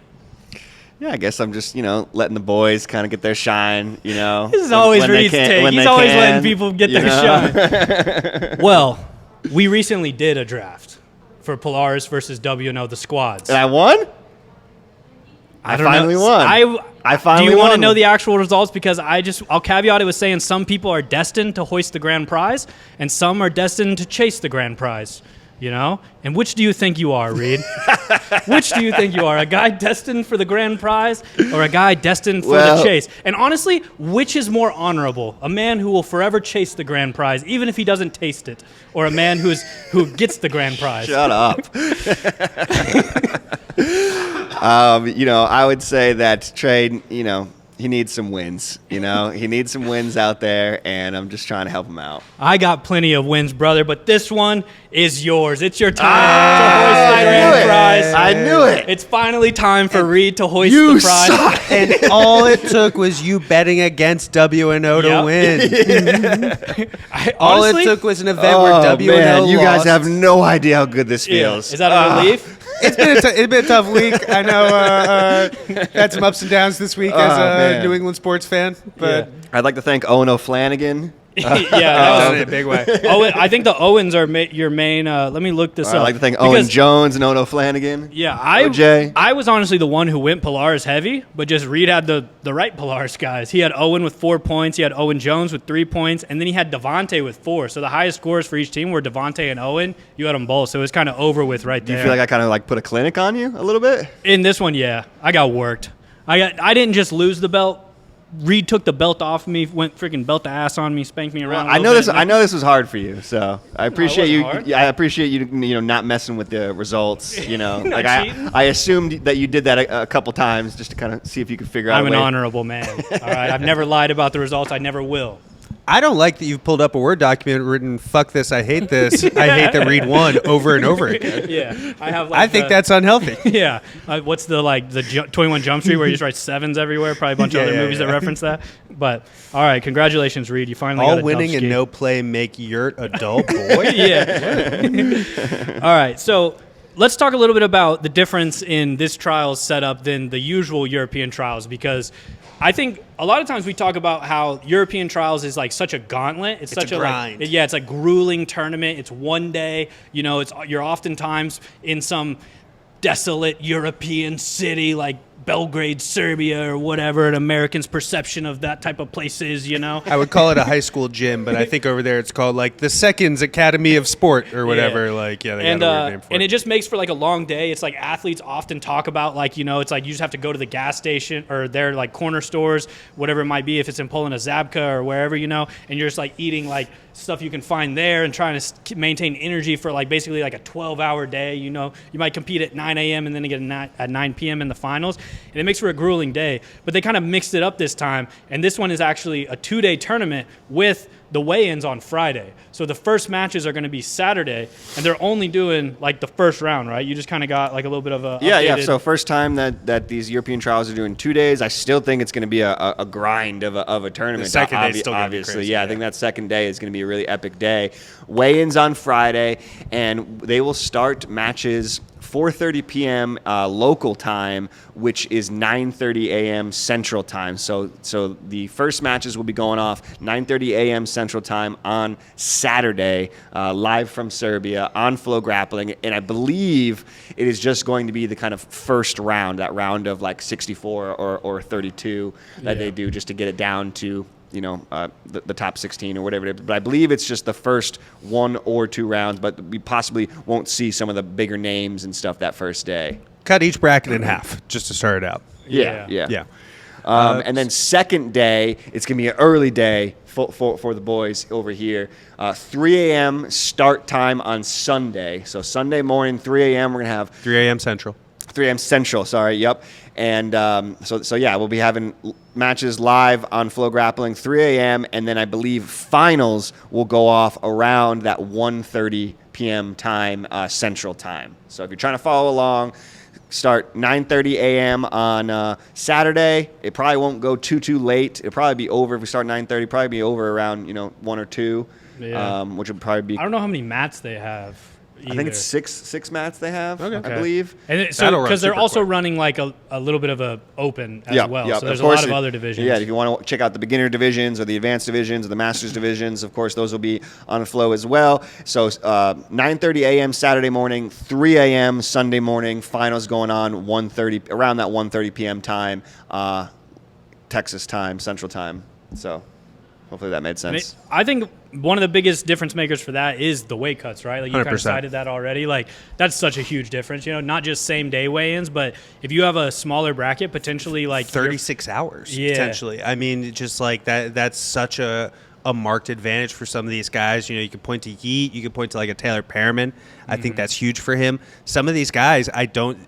Yeah, I guess I'm just, letting the boys kind of get their shine, This is always Reed's take. He's always letting people get their shine. Well, we recently did a draft for Polaris versus WNO, the squads. And I won? I don't finally know. won. I finally Do you want to won. know the actual results? Because I'll caveat it with saying some people are destined to hoist the grand prize, and some are destined to chase the grand prize. You know? And which do you think you are, Reed? Which do you think you are? A guy destined for the grand prize or a guy destined for the chase? And honestly, which is more honorable? A man who will forever chase the grand prize, even if he doesn't taste it, or a man who gets the grand prize? Shut up. I would say that Trey, he needs some wins. He needs some wins out there, and I'm just trying to help him out. I got plenty of wins, brother, but this one is yours. It's your time to hoist the grand prize. I knew it. It's finally time for Reed to hoist the prize. Suck. And all it took was you betting against W&O to win. All it took was an event where W&O lost. You guys have no idea how good this feels. Is that a relief? It's been a tough week. I know had some ups and downs this week as a New England sports fan. But I'd like to thank Owen O'Flanagan. That was in a big way. Owen, I think the Owens are your main. Let me look this up. I'd like to thank Owen Jones and Owen O'Flanagan. Yeah, OJ. I was honestly the one who went Polaris heavy, but just Reed had the right Polaris guys. He had Owen with 4 points. He had Owen Jones with 3 points, and then he had Devontae with 4. So the highest scores for each team were Devontae and Owen. You had them both, so it was kind of over with right Do there. you feel like I kind of put a clinic on you a little bit? In this one, yeah, I got worked. I didn't just lose the belt. Reed took the belt off me, went freaking belt the ass on me, spanked me around. I know this. I know this was hard for you, so I appreciate you. hard. Yeah, I appreciate you. Not messing with the results. cheating? I assumed that you did that a couple times just to kind of see if you could figure out. I'm a an way. honorable man. All right, I've never lied about the results. I never will. I don't like that you've pulled up a Word document written, fuck this, I hate this, I hate that Reed won over and over again. Yeah, I have. I think that's unhealthy. Yeah. What's the 21 Jump Street where you just write sevens everywhere? Probably a bunch of other movies that reference that. But all right, congratulations, Reed. You finally got all a winning dub and ski. no play make Yurt a dull boy. Yeah. All right, so let's talk a little bit about the difference in this trials setup than the usual European trials, because I think a lot of times we talk about how European trials is like such a gauntlet. It's such a grind. It's a grueling tournament. It's one day. You're oftentimes in some desolate European city like Belgrade, Serbia, or whatever an American's perception of that type of place is, I would call it a high school gym, but I think over there it's called like the Seconds Academy of Sport or whatever. They got a weird name for it. And it just makes for like a long day. It's like athletes often talk about it's like you just have to go to the gas station or their like corner stores, whatever it might be, if it's in Poland, a Zabka or wherever, and you're just like eating like stuff you can find there and trying to maintain energy for like basically like a 12-hour day. You might compete at 9 a.m. and then again at 9 p.m. in the finals. And it makes for a grueling day. But they kind of mixed it up this time. And this one is actually a 2-day tournament with the weigh-ins on Friday. So the first matches are going to be Saturday, and they're only doing like the first round, right? You just kind of got like a little bit of a Yeah. So first time that these European trials are doing 2 days. I still think it's going to be a grind of a tournament. The second day is still gonna be obviously, crazy, I think that second day is going to be a really epic day. Weigh-ins on Friday, and they will start matches 4:30 p.m. Local time, which is 9:30 a.m. Central time. So the first matches will be going off 9:30 a.m. Central time on Saturday, live from Serbia on FloGrappling. And I believe it is just going to be the kind of first round, that round of like 64 or 32 that they do just to get it down to the top 16 or whatever it is. But I believe it's just the first 1 or 2 rounds, but we possibly won't see some of the bigger names and stuff that first day. Cut each bracket in half just to start it out. Yeah. And then second day, it's going to be an early day for the boys over here. 3 a.m. start time on Sunday. So Sunday morning, 3 a.m., we're going to have 3 a.m. Central. 3 a.m. Central, sorry, yep. And so we'll be having matches live on FloGrappling 3 a.m. and then I believe finals will go off around that 1:30 p.m. time, Central time. So if you're trying to follow along, start 9:30 a.m. on Saturday. It probably won't go too late. It'll probably be over if we start 9:30. Probably be over around 1 or 2, which will probably be. I don't know how many mats they have. I think it's six mats they have, Okay. I believe. And so That'll run because they're super also quick. running like a little bit of a open as Yep, well. yep. So there's a course, lot of other divisions. Yeah, if you want to check out the beginner divisions or the advanced divisions or the masters divisions, of course, those will be on Flow as well. So 9:30 a.m. Saturday morning, 3 a.m. Sunday morning. Finals going on around that 1:30 p.m. time, Texas time, Central time. So hopefully that made sense. I think one of the biggest difference makers for that is the weight cuts, right? Like you kind of 100%. cited that already. Like that's such a huge difference, not just same day weigh-ins, but if you have a smaller bracket, potentially like 36 hours Yeah. potentially. I mean, just like that's such a marked advantage for some of these guys. You can point to Yeet, you can point to like a Taylor Perriman. I think that's huge for him. Some of these guys,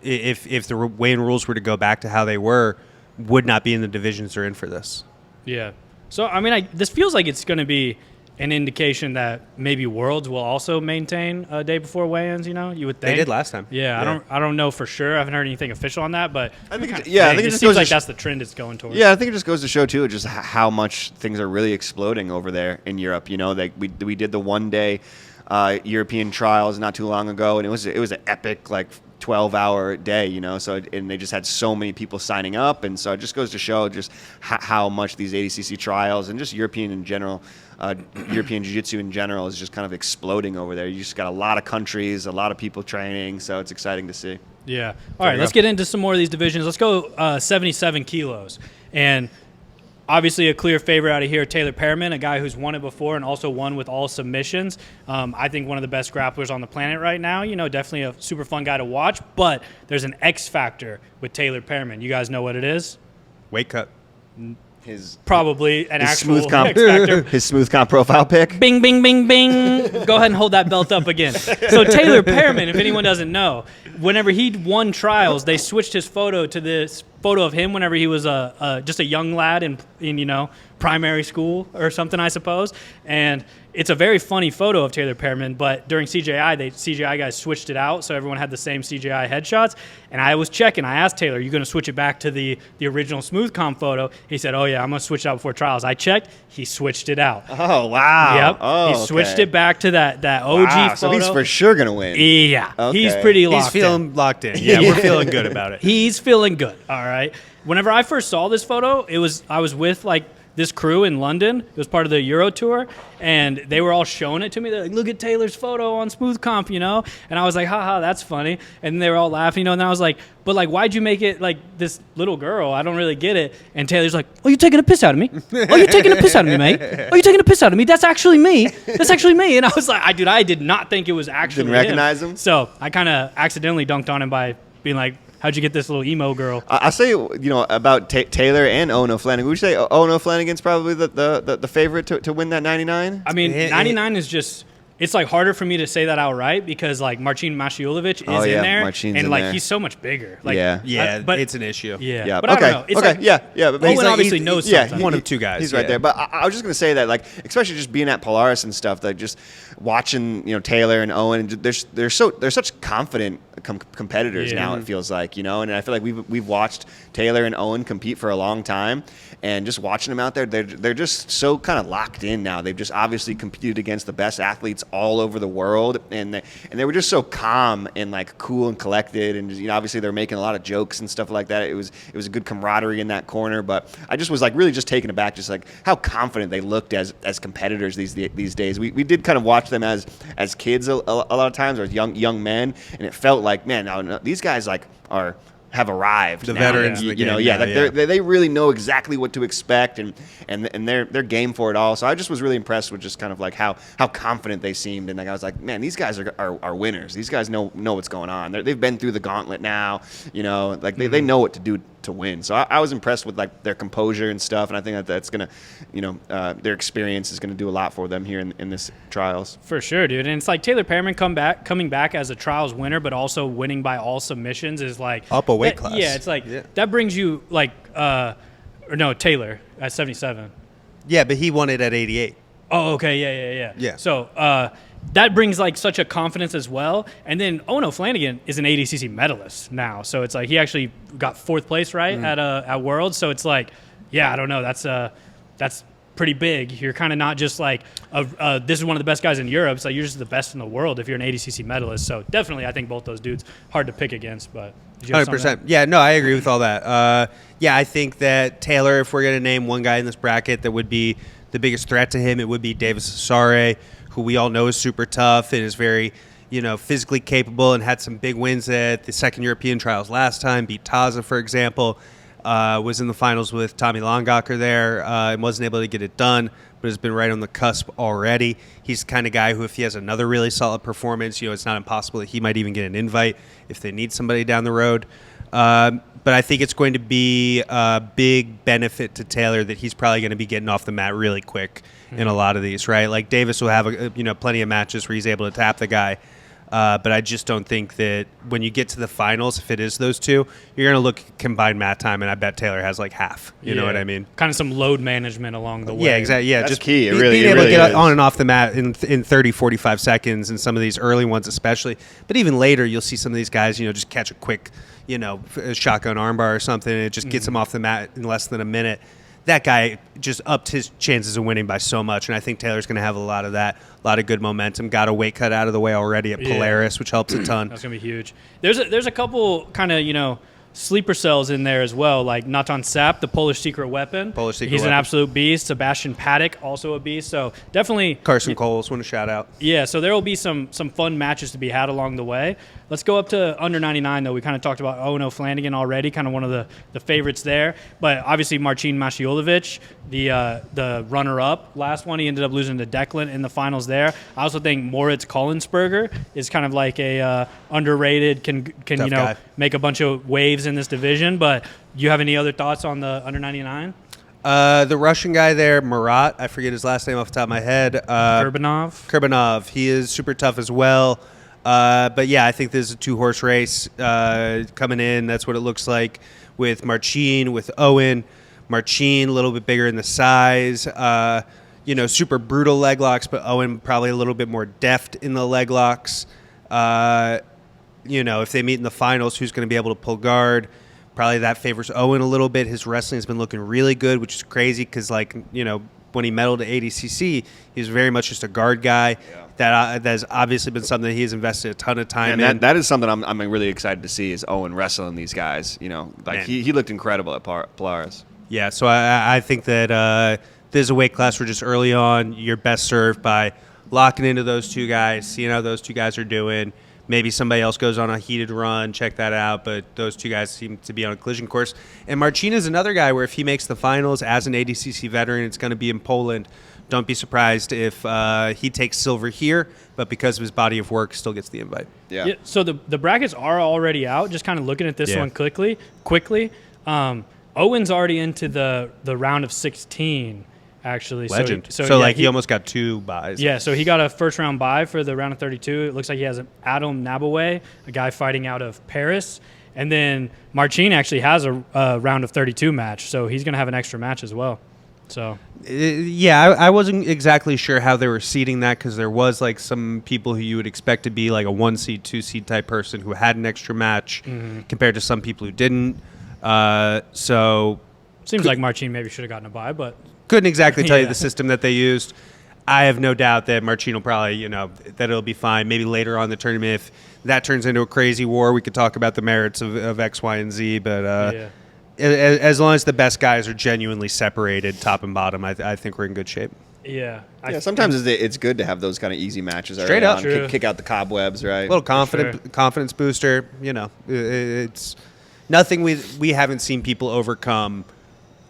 if the weigh-in rules were to go back to how they were, would not be in the divisions they're in for this. Yeah. So, I mean, this feels like it's going to be an indication that maybe Worlds will also maintain a day before weigh-ins, you would think. They did last time. Yeah, I don't know for sure. I haven't heard anything official on that, but I think it it just seems goes like to that's the trend it's going towards. Yeah, I think it just goes to show too, just how much things are really exploding over there in Europe. Like we did the 1-day European trials not too long ago, and it was an epic 12-hour day. So and they just had so many people signing up, and so it just goes to show just how much these ADCC trials and just European in general. European Jiu-Jitsu in general is just kind of exploding over there. You just got a lot of countries, a lot of people training, so it's exciting to see. Yeah. All right, let's get into some more of these divisions. Let's go 77 kilos. And obviously a clear favorite out of here, Taylor Perriman, a guy who's won it before and also won with all submissions. I think one of the best grapplers on the planet right now. Definitely a super fun guy to watch. But there's an X factor with Taylor Perriman. You guys know what it is? Weight cut. Probably an actual smooth comp, X factor. his smooth comp profile pick. Bing, bing, bing, bing. Go ahead and hold that belt up again. So Taylor Perriman, if anyone doesn't know, whenever he won trials, they switched his photo to this photo of him whenever he was just a young lad in primary school or something, I suppose. And it's a very funny photo of Taylor Perriman, but during CGI guys switched it out so everyone had the same CGI headshots. And I was checking. I asked Taylor, "Are you going to switch it back to the original smooth comp photo?" He said, "Oh yeah, I'm going to switch it out before trials." I checked. He switched it out. Oh wow! Yep. Oh, he switched okay. it back to that OG Wow, photo. so he's for sure gonna win. Yeah, Okay. he's pretty locked He's feeling locked in. Yeah, we're feeling good about it. He's feeling good. All right. Whenever I first saw this photo, I was with this crew in London. It was part of the Euro tour, and they were all showing it to me. They're like, "Look at Taylor's photo on Smooth Comp," And I was like, "Haha, that's funny." And they were all laughing, And I was like, "But why'd you make it this little girl? I don't really get it." And Taylor's like, "Oh, you're taking a piss out of me? Oh, you're taking a piss out of me, mate? Oh, you're taking a piss out of me? That's actually me. That's actually me." And I was like, I did not think it was actually Didn't recognize him? So I kind of accidentally dunked on him by being like, "How'd you get this little emo girl?" I'll say, about Taylor and Ono Flanagan. Would you say Ono Flanagan's probably the favorite to win that 99? I mean, 99 is just, it's harder for me to say that outright because Marcin Mashiulovic is in there. Marcin's and in there. he's so much bigger. Yeah, but it's an issue. yeah. Yeah. But okay. I don't know. It's okay. Yeah. But Owen obviously knows something. One of two guys. He's right there. But I was just gonna say that, especially just being at Polaris and stuff, just watching, Taylor and Owen, they're such confident competitors now. It feels like, and I feel like we've watched Taylor and Owen compete for a long time, and just watching them out there, they're just so kind of locked in now. They've just obviously competed against the best athletes all over the world, and they were just so calm and cool and collected, and just, obviously they're making a lot of jokes and stuff like that. It was a good camaraderie in that corner, but I just was really just taken aback, just how confident they looked as competitors these days. We did kind of watch them as kids a lot of times, or as young men, and it felt like, man, no, these guys have arrived. The now. veterans in the game. They really know exactly what to expect, and they're game for it all. So I just was really impressed with just kind of how confident they seemed, and I was like, man, these guys are winners. These guys know what's going on. They've been through the gauntlet now. They know what to do to win. So I was impressed with their composure and stuff, and I think that's gonna, their experience is gonna do a lot for them here in this trials. For sure, dude. And it's Taylor Perriman coming back as a trials winner, but also winning by all submissions is up a weight class. Yeah, it's that brings you Taylor at 77. Yeah, but he won it at 88. Oh, okay, Yeah. So that brings such a confidence as well. And then Ono Flanagan is an ADCC medalist now, so it's he actually got 4th place at Worlds. So it's I don't know. That's pretty big. You're kind of not just like, this is one of the best guys in Europe. It's like you're just the best in the world if you're an ADCC medalist. So definitely, I think both those dudes hard to pick against. But 100%. Yeah, no, I agree with all that. Yeah, I think that Taylor, if we're going to name one guy in this bracket that would be the biggest threat to him, it would be Davis Asare, who we all know is super tough and is very, physically capable and had some big wins at the second European trials last time. Beat Taza, for example. Was in the finals with Tommy Longacher there and wasn't able to get it done, but has been right on the cusp already. He's the kind of guy who, if he has another really solid performance, it's not impossible that he might even get an invite if they need somebody down the road. But I think it's going to be a big benefit to Taylor that he's probably going to be getting off the mat really quick in a lot of these, right? Like Davis will have plenty of matches where he's able to tap the guy. But I just don't think that when you get to the finals, if it is those two, you're going to look at combined mat time, and I bet Taylor has like half. You know what I mean? Kind of some load management along the way. Yeah, exactly. Yeah, That's just key. Being able to get is. on and off the mat in 30, 45 seconds, and some of these early ones especially. But even later, you'll see some of these guys, just catch a quick, shotgun armbar or something, and it just gets them off the mat in less than a minute. That guy just upped his chances of winning by so much, and I think Taylor's going to have a lot of that, a lot of good momentum. Got a weight cut out of the way already at Polaris, which helps a ton. That's going to be huge. There's a couple kind of, sleeper cells in there as well, like Natan Sap, the Polish secret weapon. He's an absolute beast. Sebastian Paddock, also a beast. So definitely Carson Coles, want to shout out. Yeah, so there will be some fun matches to be had along the way. Let's go up to under 99, though. We kind of talked about Owen O'Flanagan already, kind of one of the favorites there. But obviously Marcin Maciulewicz, the runner-up. Last one, he ended up losing to Declan in the finals there. I also think Moritz Kollensperger is kind of like a underrated, can guy. make a bunch of waves in this division. But do you have any other thoughts on the under 99? The Russian guy there, Murat, I forget his last name off the top of my head. Kurbanov. He is super tough as well. But yeah, I think this is a two-horse race coming in. That's what it looks like with Marcin, with Owen. Marcin, a little bit bigger in the size. Super brutal leg locks, but Owen probably a little bit more deft in the leg locks. If they meet in the finals, who's going to be able to pull guard? Probably that favors Owen a little bit. His wrestling has been looking really good, which is crazy because, when he medaled at ADCC, he was very much just a guard guy. Yeah. That has obviously been something that he has invested a ton of time in. That is something I'm really excited to see is Owen wrestling these guys. He looked incredible at Polaris. Yeah, so I think that there's a weight class where just early on you're best served by locking into those two guys, seeing how those two guys are doing. Maybe somebody else goes on a heated run, check that out, but those two guys seem to be on a collision course. And Marcin is another guy where if he makes the finals as an ADCC veteran, it's going to be in Poland. Don't be surprised if he takes silver here, but because of his body of work, still gets the invite. Yeah. So the brackets are already out. Just kind of looking at this one quickly. Owen's already into the round of 16. Actually, legend. So he almost got 2 buys. Yeah, so he got a first-round bye for the round of 32. It looks like he has Adam Nabaway, a guy fighting out of Paris. And then Marcin actually has a round of 32 match, so he's going to have an extra match as well. So I wasn't exactly sure how they were seeding that because there was some people who you would expect to be like a 1 seed, 2 seed type person who had an extra match compared to some people who didn't. Seems like Marcin maybe should have gotten a bye, but couldn't exactly tell you the system that they used. I have no doubt that Marcin will probably, that it'll be fine. Maybe later on in the tournament, if that turns into a crazy war, we could talk about the merits of X, Y, and Z. But as long as the best guys are genuinely separated, top and bottom, I think we're in good shape. Yeah. Sometimes it's good to have those kind of easy matches. Straight up. Kick out the cobwebs, right? A little confidence booster. It's nothing we haven't seen people overcome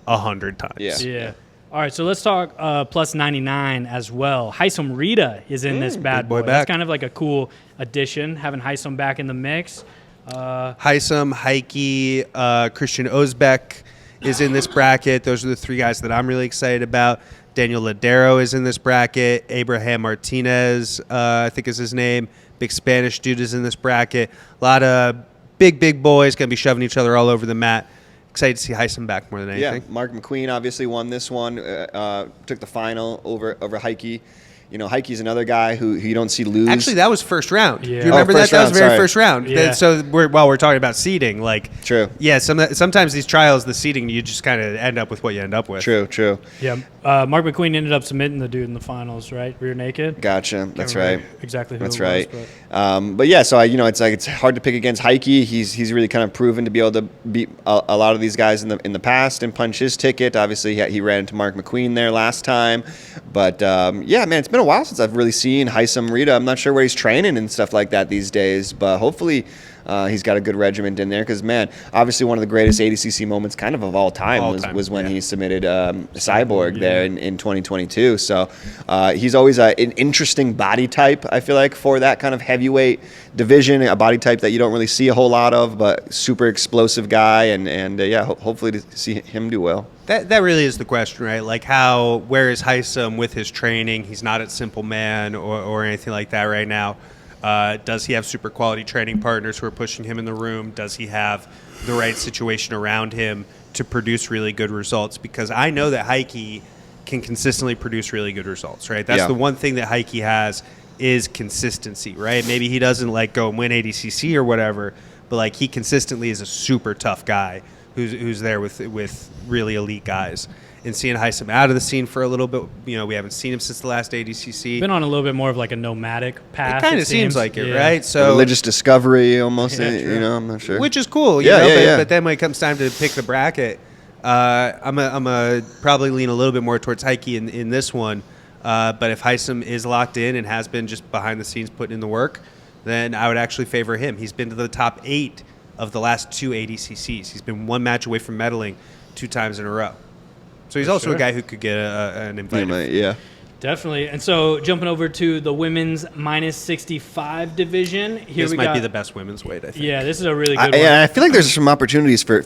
100 times. Yeah. All right, so let's talk plus 99 as well. Haitham Rita is in this bad boy. That's kind of like a cool addition, having Haitham back in the mix. Haitham, Heike, Christian Ozbek is in this bracket. Those are the 3 guys that I'm really excited about. Daniel Ladero is in this bracket. Abraham Martinez, I think is his name. Big Spanish dude is in this bracket. A lot of big boys going to be shoving each other all over the mat. Excited to see Haitham back more than anything. Yeah, Mark McQueen obviously won this one. Took the final over Heike. Heike's another guy who you don't see lose. Actually, that was first round. Yeah. Do you remember first that? That was round, very sorry. first round. Yeah. So while we're talking about seeding, like True. Yeah, sometimes these trials, the seeding, you just kind of end up with what you end up with. True. Yeah, Mark McQueen ended up submitting the dude in the finals, right? Rear naked. Gotcha. That's Can't remember right. Exactly who That's it right. was, But yeah, so it's hard to pick against Heike. He's really kind of proven to be able to beat a lot of these guys in the past and punch his ticket. Obviously, he ran into Mark McQueen there last time. But yeah, man, it's been a while since I've really seen Haitham Rida. I'm not sure where he's training and stuff like that these days, but hopefully he's got a good regiment in there. Because man, obviously one of the greatest ADCC moments kind of all time was when he submitted Cyborg there in 2022. So he's always an interesting body type, I feel like, for that kind of heavyweight division, a body type that you don't really see a whole lot of, but super explosive guy, and hopefully to see him do well. That really is the question, right? Like where is Haitham with his training? He's not at Simple Man or anything like that right now. Does he have super quality training partners who are pushing him in the room? Does he have the right situation around him to produce really good results? Because I know that Heike can consistently produce really good results, right? That's the one thing that Heike has is consistency, right? Maybe he doesn't go and win ADCC or whatever, but he consistently is a super tough guy who's there with really elite guys. And seeing Haitham out of the scene for a little bit, we haven't seen him since the last ADCC. Been on a little bit more of a nomadic path. It kind of seems like it, right? So religious discovery, almost. I'm not sure. Which is cool, But then when it comes time to pick the bracket, I'm a probably lean a little bit more towards Heike in this one. But if Haitham is locked in and has been just behind the scenes putting in the work, then I would actually favor him. He's been to the top 8 of the last 2 ADCCs. He's been one match away from medaling 2 times in a row. So he's also a guy who could get an invite. Yeah. Definitely. And so jumping over to the women's minus 65 division. This might be the best women's weight, I think. Yeah, this is a really good one. I feel like there's some opportunities for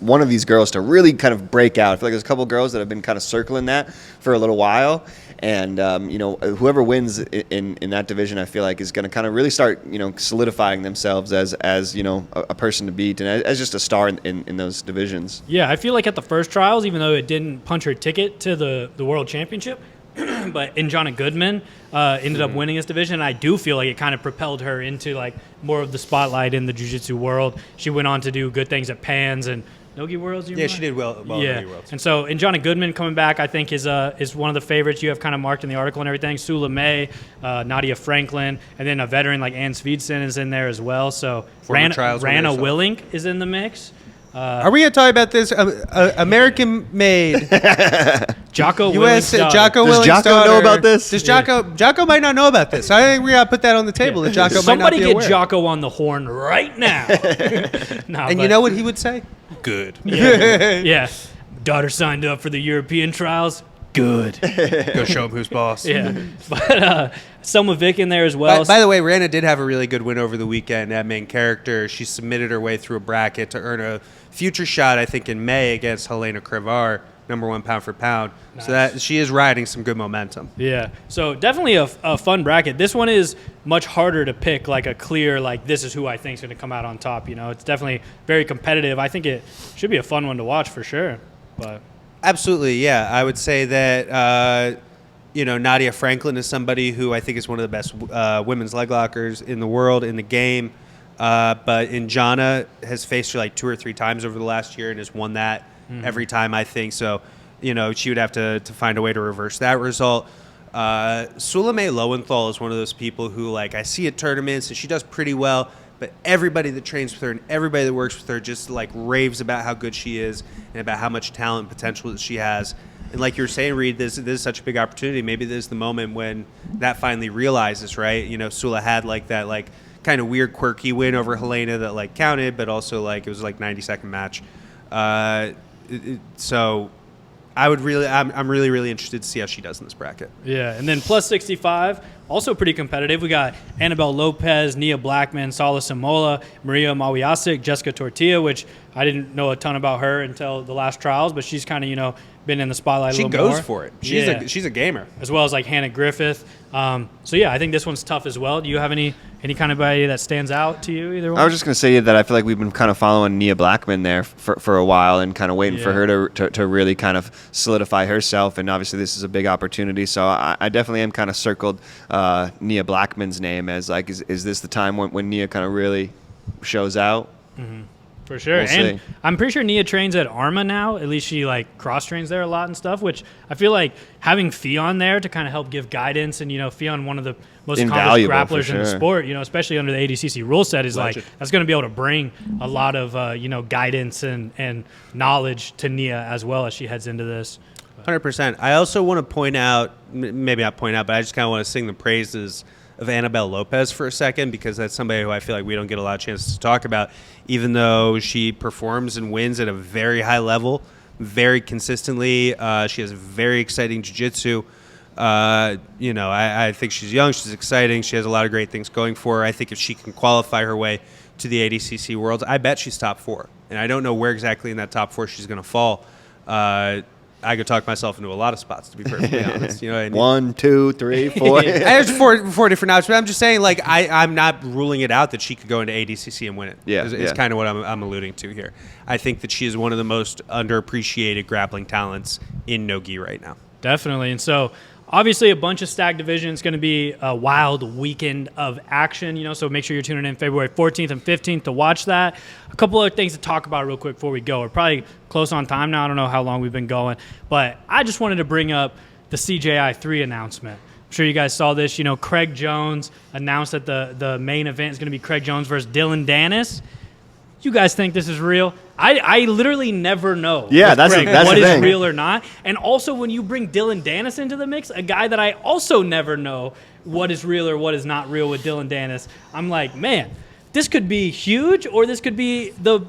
one of these girls to really kind of break out. I feel like there's a couple girls that have been kind of circling that for a little while. And, whoever wins in that division, I feel like, is going to kind of really start, solidifying themselves as a person to beat and as just a star in those divisions. Yeah, I feel like at the first trials, even though it didn't punch her ticket to the World Championship, but Injana Goodman ended up winning this division. And I do feel like it kind of propelled her into more of the spotlight in the jiu-jitsu world. She went on to do good things at Pans and Nogi Worlds. Yeah, she did well yeah. Nogi Worlds. And so Injana Goodman coming back, I think, is one of the favorites you have kind of marked in the article and everything. Sula May, Nadia Franklin, and then a veteran like Ann Svedsen is in there as well. So Rana Willink is in the mix. Are we going to talk about this? American-made Jocko U.S. Willink's Jocko Does Willink's Jocko daughter. know about this? Does Jocko might not know about this. I think we got to put that on the table. That Jocko might not Somebody be get aware. Jocko on the horn right now. And you know what he would say? Good. Yeah. Daughter signed up for the European trials. Good. Go show him who's boss. Yeah. But Selma Vick in there as well. By the way, Rana did have a really good win over the weekend at main character. She submitted her way through a bracket to earn a future shot, I think, in May against Helena Krevar, #1 pound for pound. Nice. So that she is riding some good momentum. Yeah. So definitely a fun bracket. This one is much harder to pick a clear, this is who I think is going to come out on top. It's definitely very competitive. I think it should be a fun one to watch for sure. But absolutely, yeah. I would say that Nadia Franklin is somebody who I think is one of the best women's leg lockers in the world, in the game. But Injana has faced her 2 or 3 times over the last year and has won that every time, I think. So, she would have to find a way to reverse that result. Sulamay Lowenthal is one of those people who, I see at tournaments and she does pretty well, but everybody that trains with her and everybody that works with her just raves about how good she is and about how much talent and potential that she has. And like you were saying, Reed, this is such a big opportunity. Maybe this is the moment when that finally realizes, right? Sula had that kind of weird, quirky win over Helena that counted, but also it was 90-second match. So I'm really, really interested to see how she does in this bracket. yeah, and then plus 65, also pretty competitive. We got Annabelle Lopez, Nia Blackman, Sala Simola, Maria Mawiasik, Jessica Tortilla, which I didn't know a ton about her until the last trials, but she's kind of, been in the spotlight a She little more. goes for it. She's a gamer. As well as like Hannah Griffith. So yeah, I think this one's tough as well. Do you have any kind of idea that stands out to you, either one? I was just going to say that I feel like we've been kind of following Nia Blackman there for a while and kind of waiting for her to really kind of solidify herself. And obviously this is a big opportunity. So I definitely am kind of circled Nia Blackman's name as like, is this the time when Nia kind of really shows out? Mm-hmm. For sure. We'll and see. I'm pretty sure Nia trains at Arma now. At least she like cross trains there a lot and stuff, which I feel like having Fionn there to kind of help give guidance, and Fionn, one of the most accomplished Invaluable, for grapplers in the sure. sport, especially under the ADCC rule set, is Legend. like that's going to be able to bring a lot of guidance and knowledge to Nia as well as she heads into this. 100%. I also want to point out, maybe not point out, but I just kind of want to sing the praises of Annabelle Lopez for a second, because that's somebody who I feel like we don't get a lot of chances to talk about, even though she performs and wins at a very high level, very consistently. She has very exciting jiu-jitsu. I think she's young, she's exciting, she has a lot of great things going for her. I think if she can qualify her way to the ADCC Worlds, I bet she's top 4. And I don't know where exactly in that top 4 she's going to fall. I could talk myself into a lot of spots, to be perfectly honest. You know what I mean? 1, 2, 3, 4. There's four different options, but I'm just saying, like, I'm not ruling it out that she could go into ADCC and win it. Yeah, Is kind of what I'm alluding to here. I think that she is one of the most underappreciated grappling talents in no-gi right now. Definitely. And so obviously a bunch of stacked divisions. It's going to be a wild weekend of action, so make sure you're tuning in February 14th and 15th to watch that. A couple of things to talk about real quick before we go. We're probably close on time now. I don't know how long we've been going, but I just wanted to bring up the CJI 3 announcement. I'm sure you guys saw this. Craig Jones announced that the main event is going to be Craig Jones versus Dylan Dennis. You guys think this is real? I literally never know. Yeah, with that's Craig the what is thing. real or not. And also, when you bring Dylan Dennis into the mix, a guy that I also never know what is real or what is not real with Dylan Dennis, I'm like, man, this could be huge, or this could be the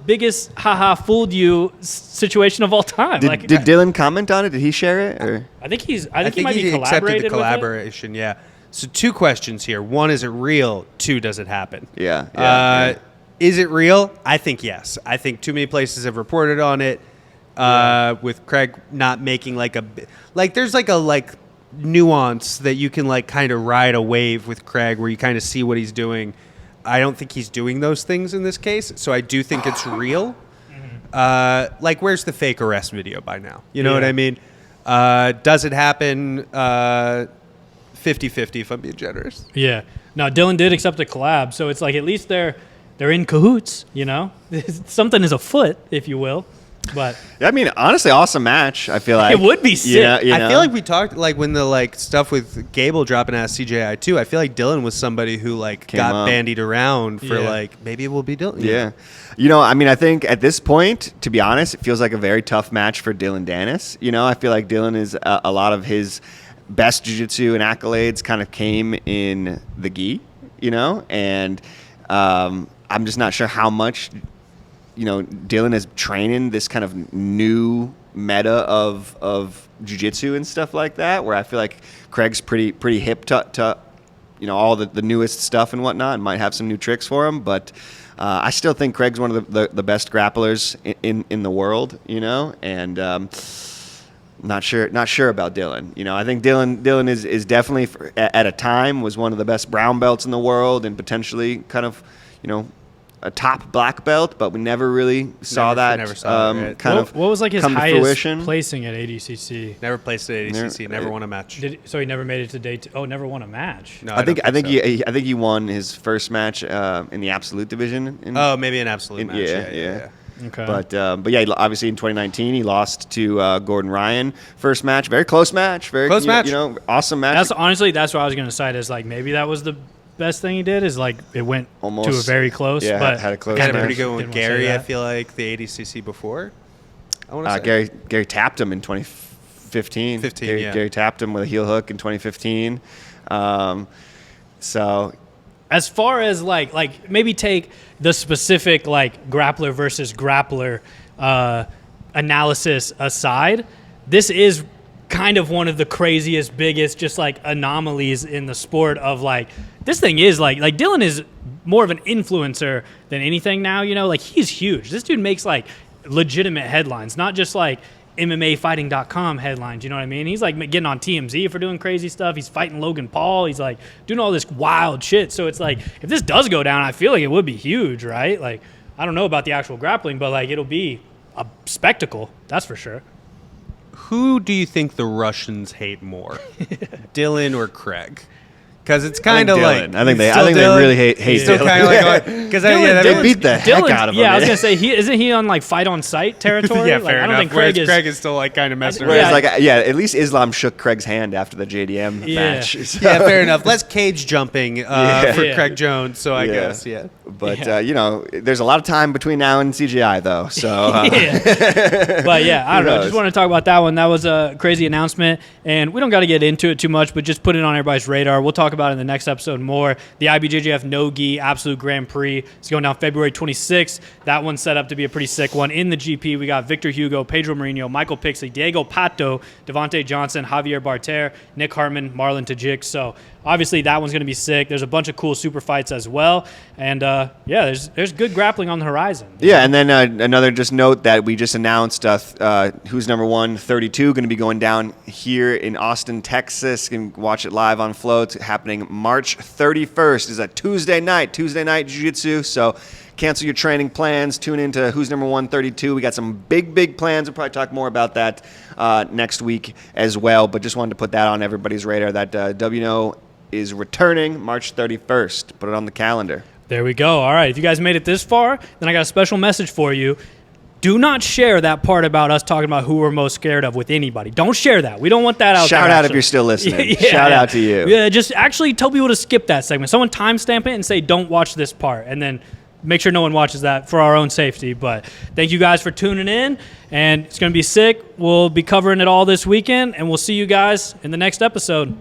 biggest haha fooled you situation of all time. Did Dylan comment on it? Did he share it? Or? I think he might he be accepted collaborated the collaboration. Yeah. So 2 questions here. 1, is it real? 2, does it happen? Yeah. Is it real? I think yes. I think too many places have reported on it. With Craig not making there's a nuance that you can kind of ride a wave with Craig where you kind of see what he's doing. I don't think he's doing those things in this case, so I do think it's real. Where's the fake arrest video by now? You know what I mean? Does it happen? 50-50 if I'm being generous. Yeah. No, Dylan did accept a collab, so it's like at least they're in cahoots, Something is afoot, if you will. But I mean, honestly, awesome match. I feel like it would be sick. Yeah, I feel like we talked when the stuff with Gable dropping out of CJI 2. I feel like Dylan was somebody who got up. bandied around for Yeah. maybe it will be Dylan. Yeah. I mean, I think at this point, to be honest, it feels like a very tough match for Dylan Dennis. I feel like Dylan is a lot of his best jiu-jitsu and accolades kind of came in the gi, and I'm just not sure how much, Dylan is training this kind of new meta of jiu-jitsu and stuff like that, where I feel like Craig's pretty hip to all the newest stuff and whatnot, and might have some new tricks for him. But I still think Craig's one of the best grapplers in the world, and not sure about Dylan. I think Dylan is definitely at a time was one of the best brown belts in the world, and potentially kind of a top black belt, but we never really saw that never saw it, right. kind of what was his come to highest fruition. placing at ADCC? Never placed at ADCC. Never won a match. So he never made it to day 2. Oh, never won a match. No, I think so. he won his first match in the absolute division. Maybe an absolute match. Yeah. Okay. But yeah, obviously in 2019 he lost to Gordon Ryan. First match, very close match, Close match. Awesome match. That's honestly what I was going to cite is maybe that was the best thing he did is it went Almost. to a very close. Yeah, but had a close Kind of match. pretty good one with Didn't wanna say Gary. I that. feel like the ADCC before. I want to say Gary tapped him in 2015. Gary tapped him with a heel hook in 2015. So as far as maybe take the specific grappler versus grappler analysis aside, this is kind of one of the craziest, biggest, just anomalies in the sport of this thing is Dylan is more of an influencer than anything now. He's huge. This dude makes legitimate headlines, not just MMAfighting.com headlines, you know what I mean? He's like getting on TMZ for doing crazy stuff. He's fighting Logan Paul. He's like doing all this wild shit. So it's like, if this does go down, I feel like it would be huge, right? Like, I don't know about the actual grappling, but like it'll be a spectacle, that's for sure. Who do you think the Russians hate more, Dylan or Craig? Because it's kind of like I think they really hate still Dylan. kind of like because they beat the heck out of him. Yeah, I was gonna say isn't he on like fight on sight territory? yeah, like, fair I don't enough. think Craig Craig is still like kind of messing around. Whereas, at least Islam shook Craig's hand after the JDM match. So. Yeah, fair enough. Less cage jumping for Craig Jones, so I guess, But, there's a lot of time between now and CGI, though. So, But, yeah, I don't know. Just want to talk about that one. That was a crazy announcement, and we don't got to get into it too much, but just put it on everybody's radar. We'll talk about it in the next episode more. The IBJJF No-Gi Absolute Grand Prix is going down February 26th. That one's set up to be a pretty sick one. In the GP, we got Victor Hugo, Pedro Mourinho, Michael Pixley, Diego Pato, Devontae Johnson, Javier Barter, Nick Hartman, Marlon Tajik. So, obviously, that one's going to be sick. There's a bunch of cool super fights as well. And, there's good grappling on the horizon. Yeah, and then another just note that we just announced Who's Number 132 going to be going down here in Austin, Texas. You can watch it live on Flow. It's happening March 31st. It's a Tuesday night Jiu-Jitsu. So cancel your training plans. Tune into Who's Number 132. We got some big plans. We'll probably talk more about that next week as well. But just wanted to put that on everybody's radar that WNO is returning March 31st. Put it on the calendar. There we go. All right. If you guys made it this far, then I got a special message for you. Do not share that part about us talking about who we're most scared of with anybody. Don't share that. We don't want that out there. Shout out if you're still listening. Shout out to you. Yeah, just actually tell people to skip that segment. Someone timestamp it and say, don't watch this part. And then make sure no one watches that for our own safety. But thank you guys for tuning in. And it's going to be sick. We'll be covering it all this weekend. And we'll see you guys in the next episode.